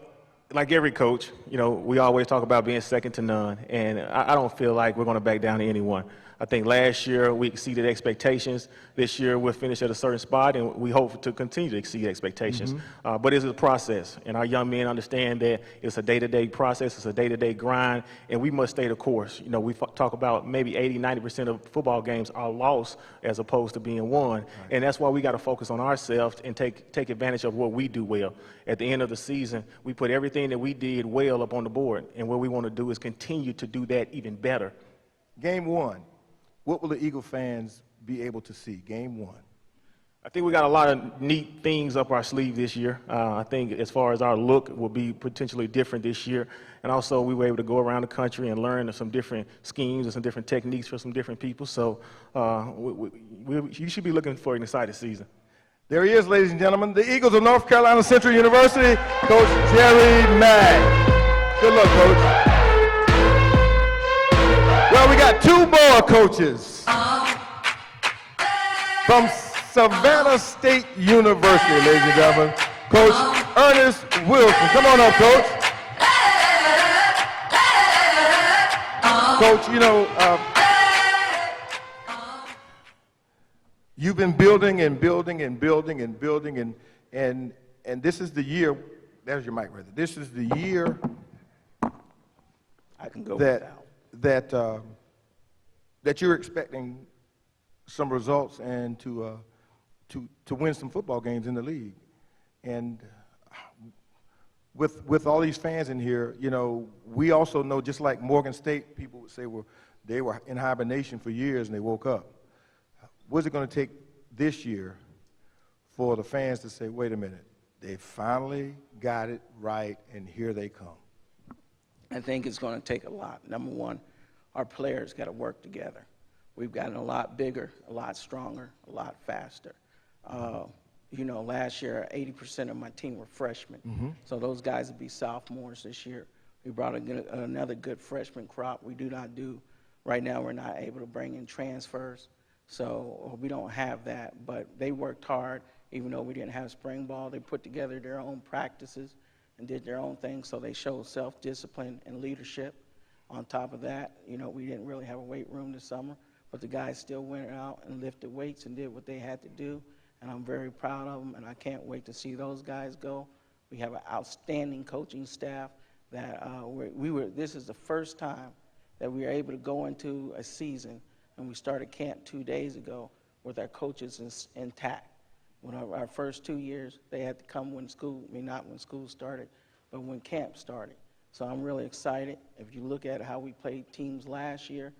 S: like every coach, you know, we always talk about being second to none, and I don't feel like we're going to back down to anyone. I think last year we exceeded expectations. This year we'll finish at a certain spot, and we hope to continue to exceed expectations. But it's a process, and our young men understand that it's a day-to-day process, it's a day-to-day grind, and we must stay the course. You know, we talk about maybe 80–90% of football games are lost as opposed to being won, and that's why we got to focus on ourselves and take advantage of what we do well. At the end of the season, we put everything that we did well up on the board, and what we want to do is continue to do that even better.
J: Game 1. What will the Eagle fans be able to see? Game 1.
S: I think we got a lot of neat things up our sleeve this year. I think as far as our look will be potentially different this year. And also we were able to go around the country and learn some different schemes and some different techniques for some different people. So you should be looking for an exciting season.
J: There he is, ladies and gentlemen, the Eagles of North Carolina Central University, Coach Jerry Mack. Good luck, Coach. Well, we got 2 more coaches from Savannah State University, ladies and gentlemen. Coach Ernest Wilson. Come on up, Coach. Coach, you know, you've been building and building and building and building, and this is the year, there's your mic right there. This is the year
N: I can go
J: that you're expecting some results and to win some football games in the league. And with all these fans in here, you know, we also know, just like Morgan State, people would say, well, they were in hibernation for years and they woke up. What's it going to take this year for the fans to say, wait a minute, they finally got it right and here they come?
T: I think it's going to take a lot. Number one, our players got to work together. We've gotten a lot bigger, a lot stronger, a lot faster. You know, last year, 80% of my team were freshmen. So those guys will be sophomores this year. We brought another good freshman crop. We do not do, right now we're not able to bring in transfers. So we don't have that, but they worked hard. Even though we didn't have spring ball, they put together their own practices and did their own thing, so they showed self-discipline and leadership. On top of that, you know, we didn't really have a weight room this summer, but the guys still went out and lifted weights and did what they had to do, and I'm very proud of them, and I can't wait to see those guys go. We have an outstanding coaching staff that this is the first time that we were able to go into a season, and we started camp 2 days ago with our coaches intact. When our first 2 years, they had to come when school, not when school started, but when camp started. So I'm really excited. If you look at how we played teams last year,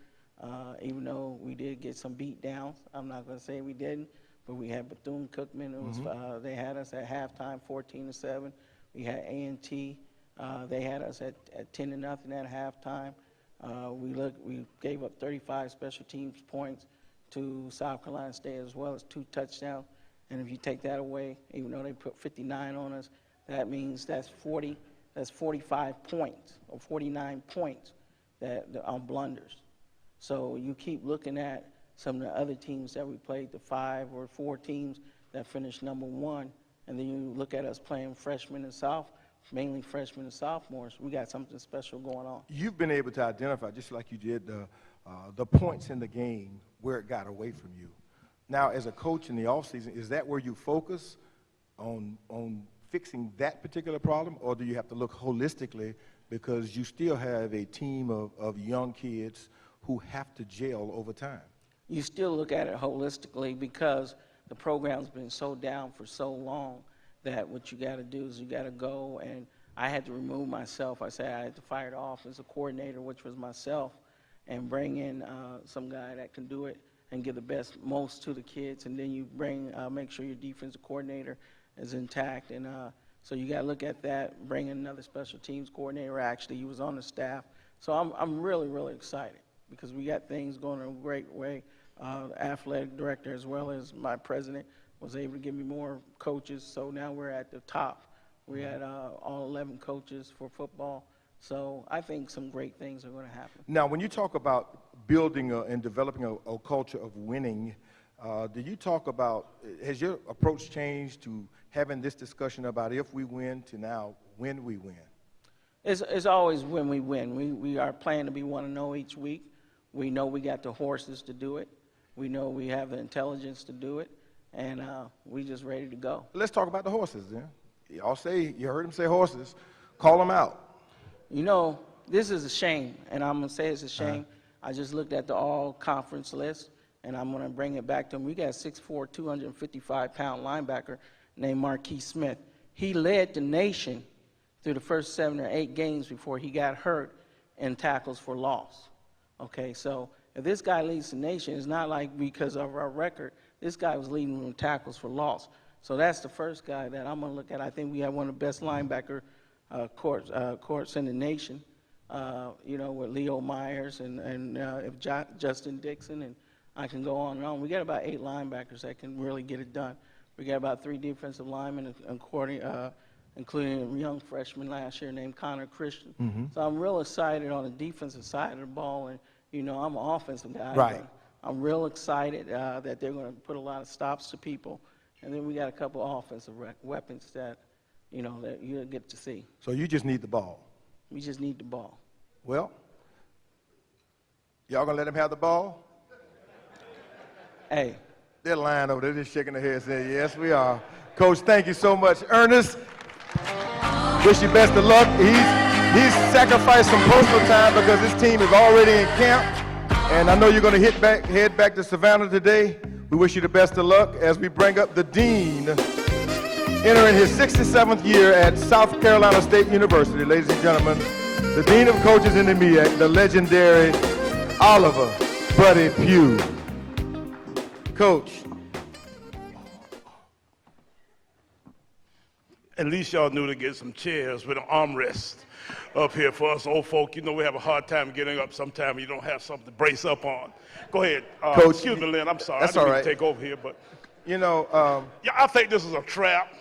T: even though we did get some beat downs, I'm not going to say we didn't, but we had Bethune-Cookman. It was, they had us at halftime 14-7. We had A&T. They had us at 10-0 at halftime. We gave up 35 special teams points to South Carolina State, as well as 2 touchdowns. And if you take that away, even though they put 59 on us, that means that's 45 points or 49 points that on blunders. So you keep looking at some of the other teams that we played, the 5 or 4 teams that finished number 1, and then you look at us playing freshmen and mainly freshmen and sophomores. We got something special going on.
J: You've been able to identify, just like you did the points in the game where it got away from you. Now, as a coach in the offseason, is that where you focus on fixing that particular problem, or do you have to look holistically because you still have a team of young kids who have to gel over time?
T: You still look at it holistically because the program's been so down for so long that what you got to do is you got to go, and I had to remove myself. I said I had to fire the offensive coordinator, which was myself, and bring in some guy that can do it and give the most to the kids, and then you make sure your defensive coordinator is intact, and so you got to look at that, bring in another special teams coordinator. Actually, he was on the staff, so I'm really, really excited because we got things going in a great way. The athletic director, as well as my president, was able to give me more coaches, so now we're at the top. We had all 11 coaches for football, so I think some great things are going to happen.
J: Now, when you talk about building and developing a culture of winning, do you talk about, has your approach changed to having this discussion about if we win to now when we win?
T: It's always when we win. We are planning to be 1-0 each week. We know we got the horses to do it. We know we have the intelligence to do it, and we just ready to go.
J: Let's talk about the horses then. Y'all say, you heard him say horses. Call them out.
T: You know, this is a shame, and I'm going to say it's a shame. I just looked at the all-conference list, and I'm going to bring it back to him. We got a 6'4", 255-pound linebacker named Marquise Smith. He led the nation through the first 7 or 8 games before he got hurt in tackles for loss. Okay, so if this guy leads the nation, it's not like because of our record. This guy was leading in tackles for loss. So that's the first guy that I'm going to look at. I think we have one of the best linebacker courts in the nation, you know, with Leo Myers and Justin Dixon, and I can go on and on. We got about 8 linebackers that can really get it done. We got about 3 defensive linemen, including a young freshman last year named Connor Christian.
J: Mm-hmm.
T: So I'm real excited on the defensive side of the ball, and you know, I'm an offensive guy.
J: Right.
T: I'm real excited that they're going to put a lot of stops to people, and then we got a couple of offensive weapons that, you know, that you'll get to see.
J: So you just need the ball.
T: We just need the ball.
J: Well, y'all gonna let him have the ball?
T: Hey.
J: They're lying over there, just shaking their head saying, yes, we are. Coach, thank you so much. Ernest, wish you best of luck. He's sacrificed some personal time because his team is already in camp. And I know you're going to head back to Savannah today. We wish you the best of luck as we bring up the dean, entering his 67th year at South Carolina State University, ladies and gentlemen, the dean of coaches in the MEAC, the legendary Oliver Buddy Pugh. Coach.
U: At least y'all knew to get some chairs with an armrest up here for us old folk. You know we have a hard time getting up sometimes. You don't have something to brace up on. Go ahead.
J: Coach,
U: excuse me, Lynn. I'm sorry.
J: That's
U: I didn't
J: all
U: mean to
J: right.
U: take over here, but
J: you know,
U: yeah, I think this is a trap.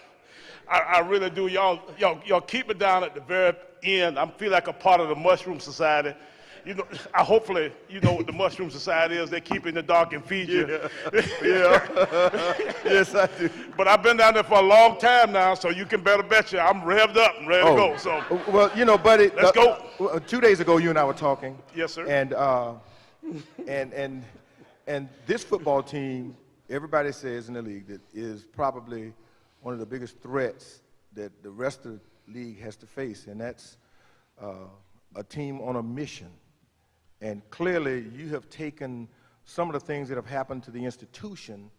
U: I really do. Y'all keep it down at the very end. I feel like a part of the Mushroom Society. You know, hopefully you know what the Mushroom Society is. They keep you in the dark and feed you.
J: Yeah. Yes, I do.
U: But I've been down there for a long time now, so you can better bet you I'm revved up and ready to go. So,
J: well, you know, buddy,
U: let's go.
J: 2 days ago, you and I were talking.
U: Yes, sir.
J: And this football team, everybody says in the league, that is probably one of the biggest threats that the rest of the league has to face, and that's a team on a mission. And clearly, you have taken some of the things that have happened to the institution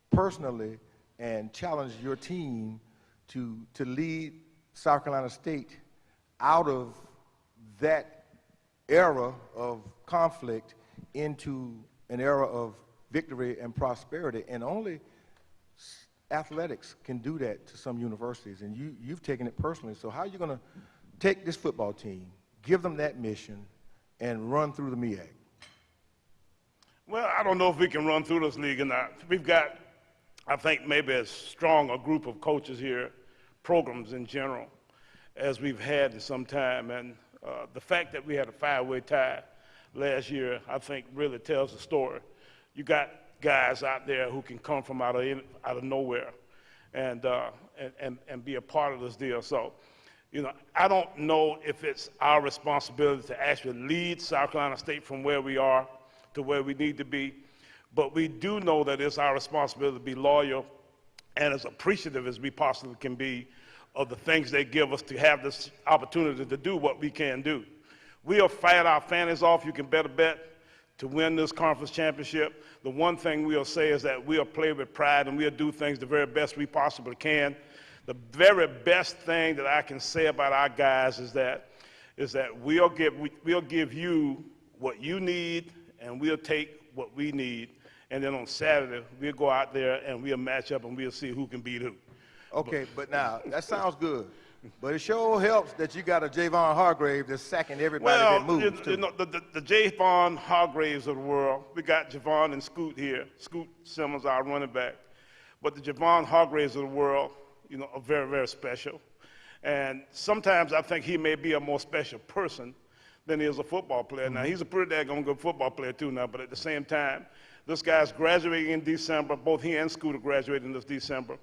J: personally and challenged your team to lead South Carolina State out of that era of conflict into an era of victory and prosperity. And only athletics can do that to some universities, and you've taken it personally. So how are you going to take this football team, give them that mission, and run through the MEAC?
U: Well, I don't know if we can run through this league or not. We've got, I think, maybe as strong a group of coaches here, programs in general, as we've had in some time. And the fact that we had a 5-way tie last year, I think, really tells the story. You got guys out there who can come from out of nowhere and be a part of this deal. So, you know, I don't know if it's our responsibility to actually lead South Carolina State from where we are, to where we need to be. But we do know that it's our responsibility to be loyal and as appreciative as we possibly can be of the things they give us to have this opportunity to do what we can do. We'll fight our fannies off, you can bet a bet, to win this conference championship. The one thing we'll say is that we'll play with pride and we'll do things the very best we possibly can. The very best thing that I can say about our guys is that we'll give you what you need and we'll take what we need. And then on Saturday, we'll go out there and we'll match up and we'll see who can beat who.
J: Okay, but now, that sounds good. But it sure helps that you got a Javon Hargrave that's sacking everybody that moves, too.
U: You know, the Javon Hargraves of the world, we got Javon and Scoot here. Scoot Simmons, our running back. But the Javon Hargraves of the world, you know, are very, very special. And sometimes I think he may be a more special person than he is a football player. Now, he's a pretty daggone good football player, too, now, but at the same time, this guy's graduating in December. Both he and Scoot are graduating this December.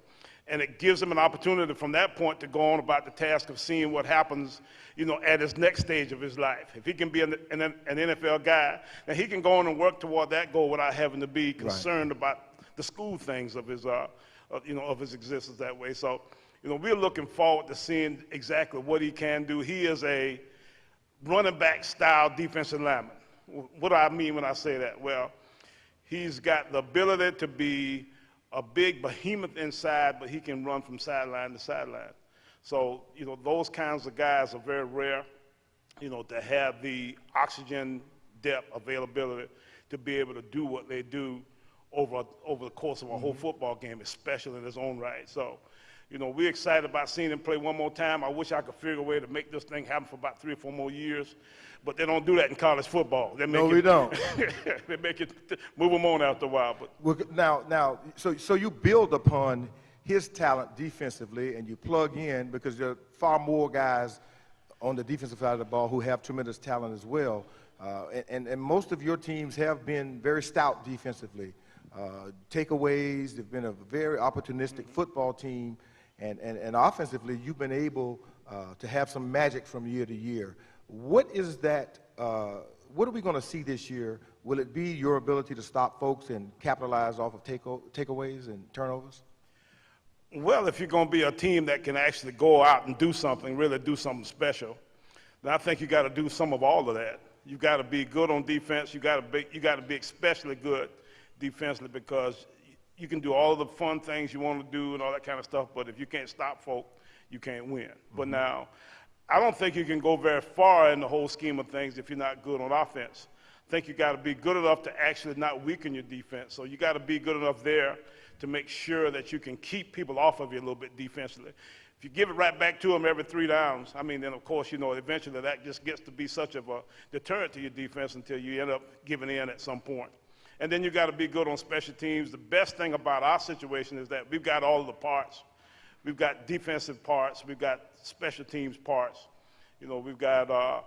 U: And it gives him an opportunity from that point to go on about the task of seeing what happens, you know, at his next stage of his life. If he can be an NFL guy, then he can go on and work toward that goal without having to be concerned about the school things of his, you know, of his existence that way. So, you know, we're looking forward to seeing exactly what he can do. He is a running back style defensive lineman. What do I mean when I say that? Well, he's got the ability to be a big behemoth inside, but he can run from sideline to sideline. So, you know, those kinds of guys are very rare, you know, to have the oxygen depth availability to be able to do what they do over the course of a whole football game, especially in his own right. So, you know, we're excited about seeing him play one more time. I wish I could figure a way to make this thing happen for about 3 or 4 more years, but they don't do that in college football. They make
J: No, we don't.
U: They make it move them on after a while. But
J: Now, so you build upon his talent defensively, and you plug in, because there are far more guys on the defensive side of the ball who have tremendous talent as well. And most of your teams have been very stout defensively. Takeaways, they've been a very opportunistic football team, and offensively, you've been able to have some magic from year to year. What is that, what are we going to see this year? Will it be your ability to stop folks and capitalize off of takeaways and turnovers?
U: Well, if you're going to be a team that can actually go out and do something, really do something special, then I think you got to do some of all of that. You got to be good on defense. You got to be especially good defensively, because you can do all of the fun things you want to do and all that kind of stuff, but if you can't stop folk, you can't win. But now, I don't think you can go very far in the whole scheme of things if you're not good on offense. I think you got to be good enough to actually not weaken your defense. So you got to be good enough there to make sure that you can keep people off of you a little bit defensively. If you give it right back to them every 3 downs, I mean, then of course, you know, eventually that just gets to be such of a deterrent to your defense until you end up giving in at some point. And then you got to be good on special teams. The best thing about our situation is that we've got all of the parts. We've got defensive parts. We've got special teams parts. You know, we've got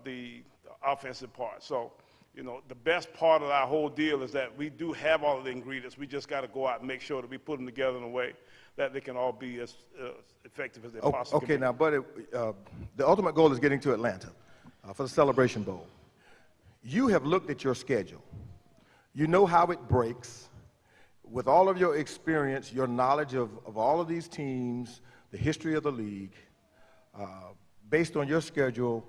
U: the offensive part. So, you know, the best part of our whole deal is that we do have all of the ingredients. We just got to go out and make sure that we put them together in a way that they can all be as effective as they possibly can be.
J: Okay, now, buddy, the ultimate goal is getting to Atlanta for the Celebration Bowl. You have looked at your schedule. You know how it breaks. With all of your experience, your knowledge of all of these teams, the history of the league, based on your schedule,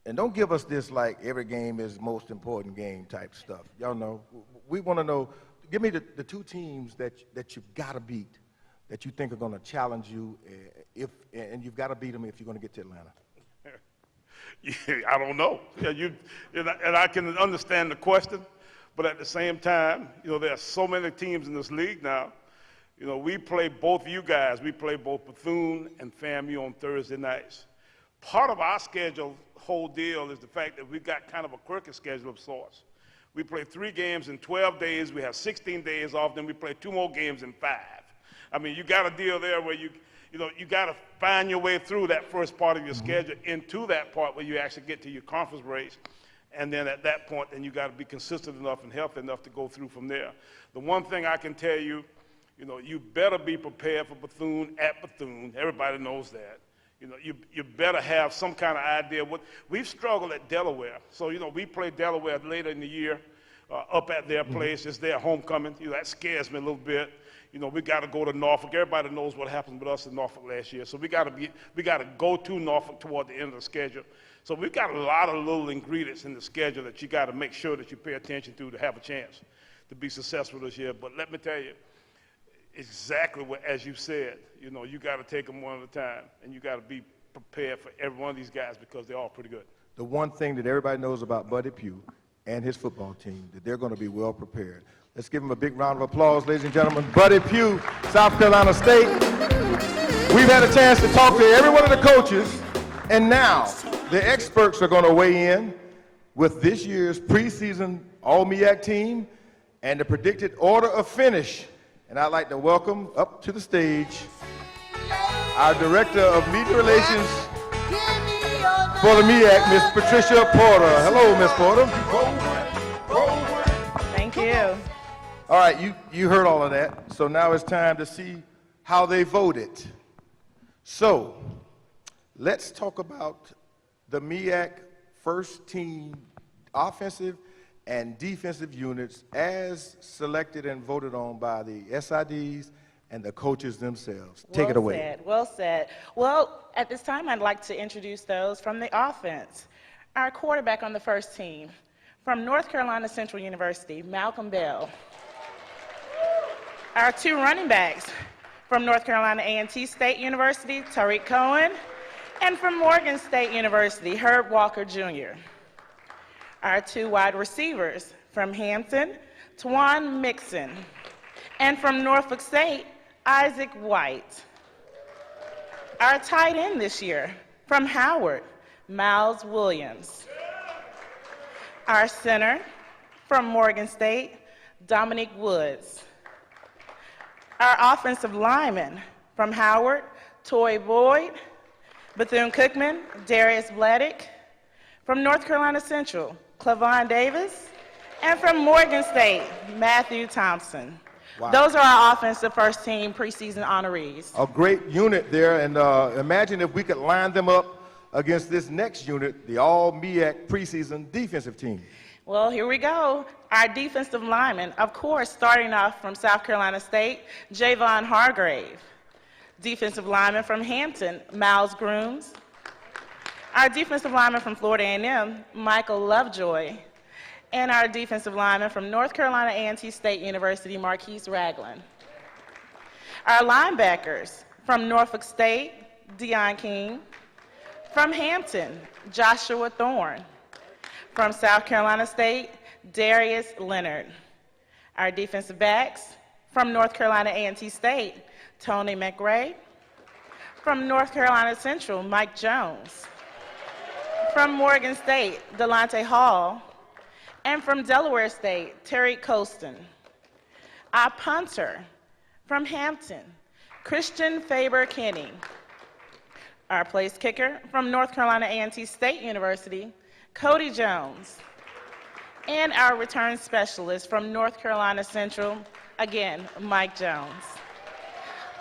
J: and don't give us this like every game is most important game type stuff. Y'all know. We want to know, give me the 2 teams that you've got to beat, that you think are going to challenge you, and you've got to beat them if you're going to get to Atlanta.
U: Yeah, I don't know. Yeah, and I can understand the question, but at the same time, you know, there are so many teams in this league now. You know, we play both you guys. We play both Bethune and FAMU on Thursday nights. Part of our schedule, whole deal, is the fact that we've got kind of a quirky schedule of sorts. We play 3 games in 12 days. We have 16 days off. Then we play 2 more games in 5. I mean, you got a deal there where you got to find your way through that first part of your schedule into that part where you actually get to your conference race. And then at that point, then you got to be consistent enough and healthy enough to go through from there. The one thing I can tell you, you know, you better be prepared for Bethune at Bethune. Everybody knows that. You know, you better have some kind of idea. We've struggled at Delaware. So, you know, we play Delaware later in the year up at their place. It's their homecoming. You know, that scares me a little bit. You know, we got to go to Norfolk. Everybody knows what happened with us in Norfolk last year. So we got to go to Norfolk toward the end of the schedule. So we've got a lot of little ingredients in the schedule that you got to make sure that you pay attention to have a chance to be successful this year. But let me tell you, exactly what, as you said, you know, you got to take them one at a time, and you got to be prepared for every one of these guys because they're all pretty good.
J: The one thing that everybody knows about Buddy Pugh and his football team, that they're going to be well prepared. Let's give them a big round of applause, ladies and gentlemen. Buddy Pugh, South Carolina State. We've had a chance to talk to every one of the coaches, and now the experts are going to weigh in with this year's preseason All-MEAC team and the predicted order of finish. And I'd like to welcome up to the stage our Director of Media Relations for the MEAC, Miss Patricia Porter. Hello, Miss Porter.
C: Thank you.
J: All right, you heard all of that. So now it's time to see how they voted. So let's talk about the MEAC first team offensive and defensive units as selected and voted on by the SIDs and the coaches themselves. Take it away.
C: Well said. Well, at this time, I'd like to introduce those from the offense. Our quarterback on the first team, from North Carolina Central University, Malcolm Bell. Our two running backs, from North Carolina A&T State University, Tariq Cohen, and from Morgan State University, Herb Walker Jr. Our two wide receivers, from Hampton, Twan Mixon, and from Norfolk State, Isaac White. Our tight end this year, from Howard, Miles Williams. Our center, from Morgan State, Dominic Woods. Our offensive lineman, from Howard, Toy Boyd, Bethune-Cookman, Darius Bladdick. From North Carolina Central, Clavon Davis. And from Morgan State, Matthew Thompson.
J: Wow.
C: Those are our offensive first team preseason honorees.
J: A great unit there, and imagine if we could line them up against this next unit, the All-MEAC preseason defensive team.
C: Well, here we go. Our defensive lineman, of course, starting off from South Carolina State, Javon Hargrave. Defensive lineman from Hampton, Miles Grooms. Our defensive lineman from Florida A&M, Michael Lovejoy. And our defensive lineman from North Carolina A&T State University, Marquise Ragland. Our linebackers from Norfolk State, Deion King. From Hampton, Joshua Thorne. From South Carolina State, Darius Leonard. Our defensive backs from North Carolina A&T State, Tony McRae. From North Carolina Central, Mike Jones. From Morgan State, Delonte Hall. And from Delaware State, Terry Colston. Our punter from Hampton, Christian Faber-Kinney. Our place kicker from North Carolina A&T State University, Cody Jones. And our return specialist from North Carolina Central, again, Mike Jones.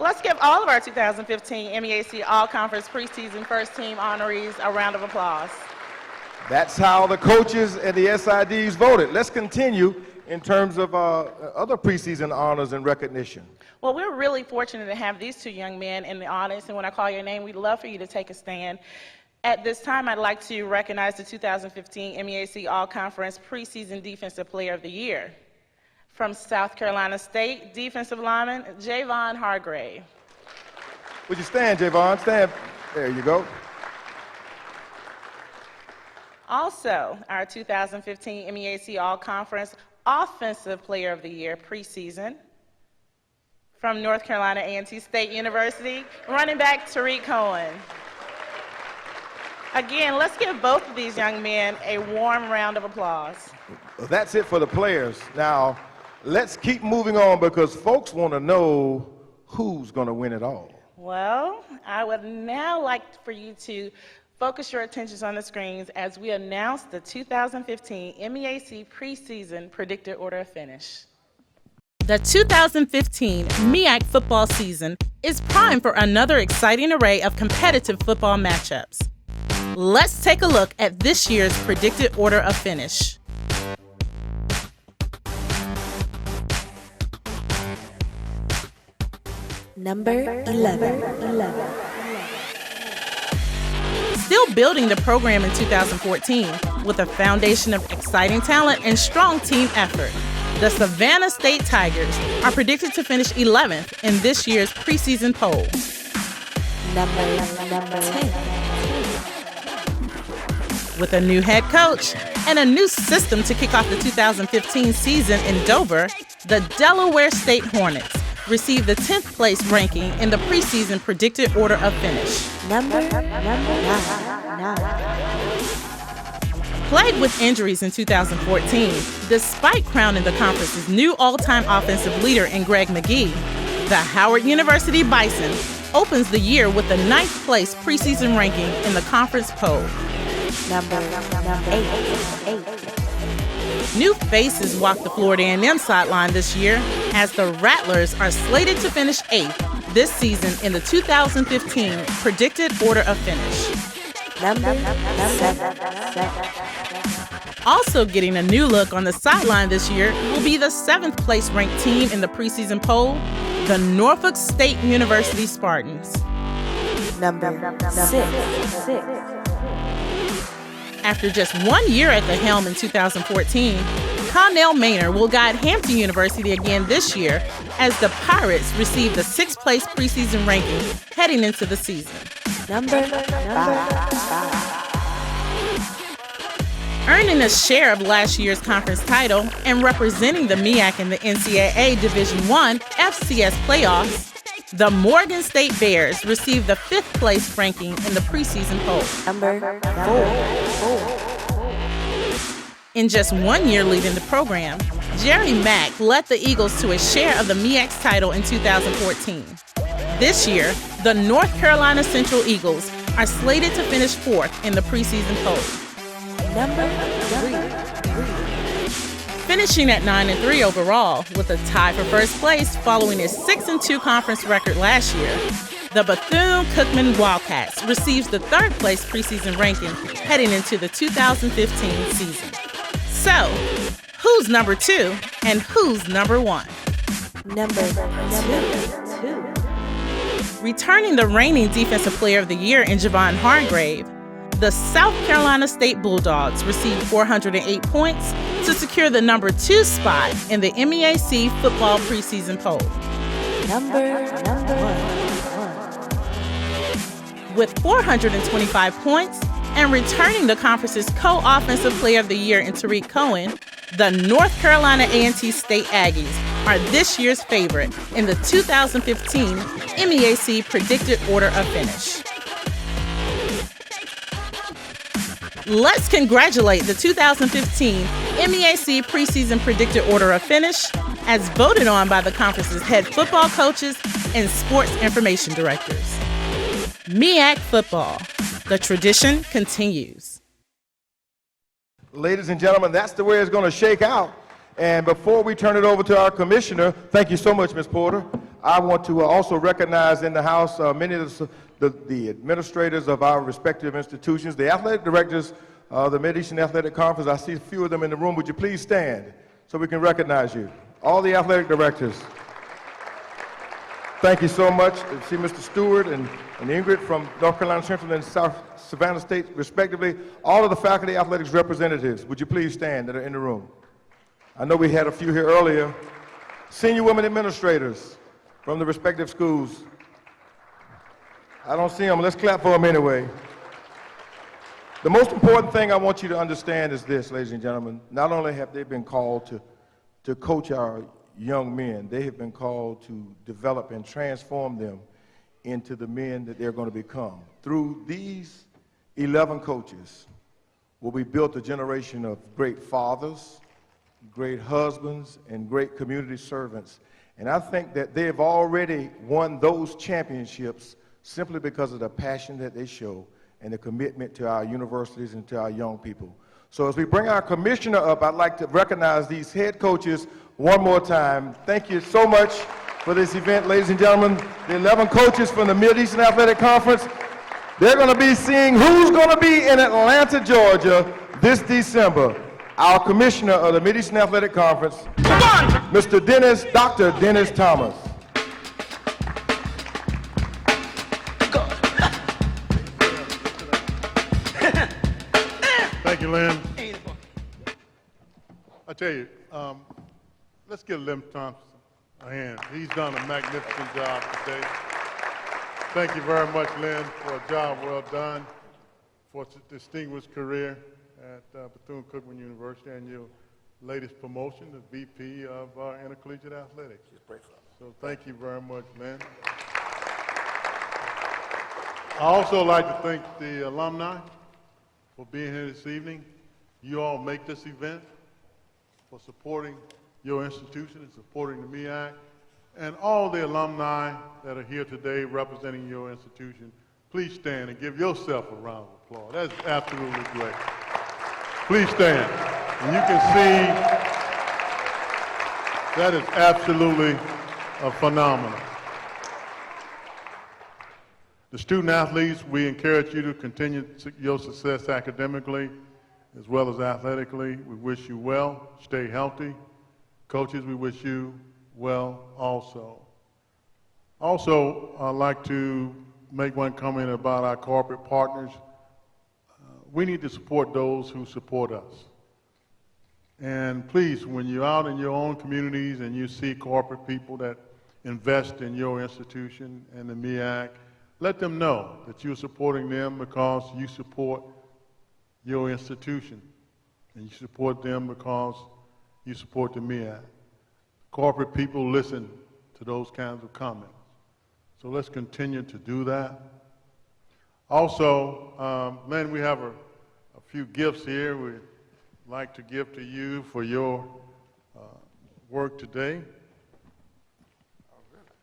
C: Let's give all of our 2015 MEAC All-Conference Preseason First Team honorees a round of applause.
J: That's how the coaches and the SIDs voted. Let's continue in terms of other preseason honors and recognition.
C: Well, we're really fortunate to have these two young men in the audience, and when I call your name, we'd love for you to take a stand. At this time, I'd like to recognize the 2015 MEAC All-Conference Preseason Defensive Player of the Year. From South Carolina State, defensive lineman Javon Hargrave.
J: Would you stand, Javon? Stand. There you go.
C: Also, our 2015 MEAC All-Conference Offensive Player of the Year preseason. From North Carolina A&T State University, running back Tariq Cohen. Again, let's give both of these young men a warm round of applause.
J: That's it for the players. Now, let's keep moving on because folks want to know who's going to win it all.
C: Well, I would now like for you to focus your attentions on the screens as we announce the 2015 MEAC preseason predicted order of finish. The 2015 MEAC football season is primed for another exciting array of competitive football matchups. Let's take a look at this year's predicted order of finish.
E: Number 11.
C: Still building the program in 2014 with a foundation of exciting talent and strong team effort, the Savannah State Tigers are predicted to finish 11th in this year's preseason poll.
E: Number 10.
C: With a new head coach and a new system to kick off the 2015 season in Dover, the Delaware State Hornets received the 10th place ranking in the preseason predicted order of finish.
E: Number 9.
C: Plagued with injuries in 2014, despite crowning the conference's new all-time offensive leader in Greg McGee, the Howard University Bison opens the year with the 9th place preseason ranking in the conference poll.
E: Number 8.
C: New faces walk the Florida A&M sideline this year as the Rattlers are slated to finish 8th this season in the 2015 predicted order of finish.
E: Number 7.
C: Also getting a new look on the sideline this year will be the 7th place ranked team in the preseason poll, the Norfolk State University Spartans.
E: Number 6.
C: After just 1 year at the helm in 2014, Connell Maynor will guide Hampton University again this year as the Pirates receive the 6th place preseason ranking heading into the season.
E: Number 5.
C: Earning a share of last year's conference title and representing the MEAC in the NCAA Division I FCS playoffs, the Morgan State Bears received the 5th place ranking in the preseason poll.
E: Number 4.
C: In just 1 year leading the program, Jerry Mack led the Eagles to a share of the MEAC's title in 2014. This year, the North Carolina Central Eagles are slated to finish 4th in the preseason poll.
E: Number 3.
C: Finishing at 9-3 overall, with a tie for first place following his 6-2 conference record last year, the Bethune-Cookman Wildcats receives the 3rd place preseason ranking heading into the 2015 season. So, who's number 2 and who's number 1?
E: Number 2.
C: Returning the reigning Defensive Player of the Year in Javon Hargrave, the South Carolina State Bulldogs received 408 points to secure the number 2 spot in the MEAC football preseason poll.
E: Number 1.
C: With 425 points and returning the conference's co-offensive player of the year in Tariq Cohen, the North Carolina A&T State Aggies are this year's favorite in the 2015 MEAC predicted order of finish. Let's congratulate the 2015 MEAC preseason predicted order of finish as voted on by the conference's head football coaches and sports information directors. MEAC football. The tradition continues.
J: Ladies and gentlemen, that's the way it's going to shake out. And before we turn it over to our commissioner, thank you so much, Ms. Porter. I want to also recognize in the house many of the administrators of our respective institutions, the athletic directors of the Mid-Eastern Athletic Conference. I see a few of them in the room. Would you please stand so we can recognize you? All the athletic directors. Thank you so much. I see Mr. Stewart and Ingrid from North Carolina Central and South Savannah State, respectively. All of the faculty athletics representatives, would you please stand that are in the room? I know we had a few here earlier. Senior women administrators from the respective schools. I don't see them. Let's clap for them anyway. The most important thing I want you to understand is this, ladies and gentlemen. Not only have they been called to coach our young men, they have been called to develop and transform them into the men that they're going to become. Through these 11 coaches, will be built a generation of great fathers, great husbands, and great community servants. And I think that they have already won those championships simply because of the passion that they show and the commitment to our universities and to our young people. So as we bring our commissioner up, I'd like to recognize these head coaches one more time. Thank you so much for this event, ladies and gentlemen. The 11 coaches from the Mid-Eastern Athletic Conference, they're going to be seeing who's going to be in Atlanta, Georgia this December. Our commissioner of the Mid-Eastern Athletic Conference, Dr. Dennis Thomas.
A: Thank you, Lynn. I tell you, let's give Lynn Thompson a hand. He's done a magnificent job today. Thank you very much, Lynn, for a job well done, for a distinguished career at Bethune-Cookman University, and your latest promotion as VP of Intercollegiate Athletics. So thank you very much, Lynn. I also like to thank the alumni for being here this evening. You all make this event, for supporting your institution and supporting the MEAC, and all the alumni that are here today representing your institution. Please stand and give yourself a round of applause. That's absolutely great. Please stand. And you can see that is absolutely phenomenal. The student athletes, we encourage you to continue your success academically as well as athletically. We wish you well. Stay healthy. Coaches, we wish you well also. Also, I'd like to make one comment about our corporate partners. We need to support those who support us. And please, when you're out in your own communities and you see corporate people that invest in your institution and the MEAC, let them know that you're supporting them because you support your institution, and you support them because you support the MEAC. Corporate people listen to those kinds of comments. So let's continue to do that. Also, Lynn, we have a few gifts here we'd like to give to you for your work today.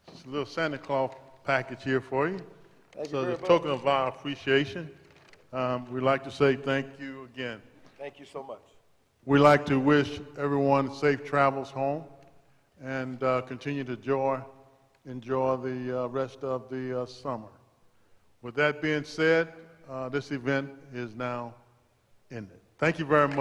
A: It's a little Santa Claus package here for you. So as a token of our appreciation, we'd like to say thank you again.
D: Thank you so much.
A: We'd like to wish everyone safe travels home and continue to enjoy the rest of the summer. With that being said, this event is now ended. Thank you very much.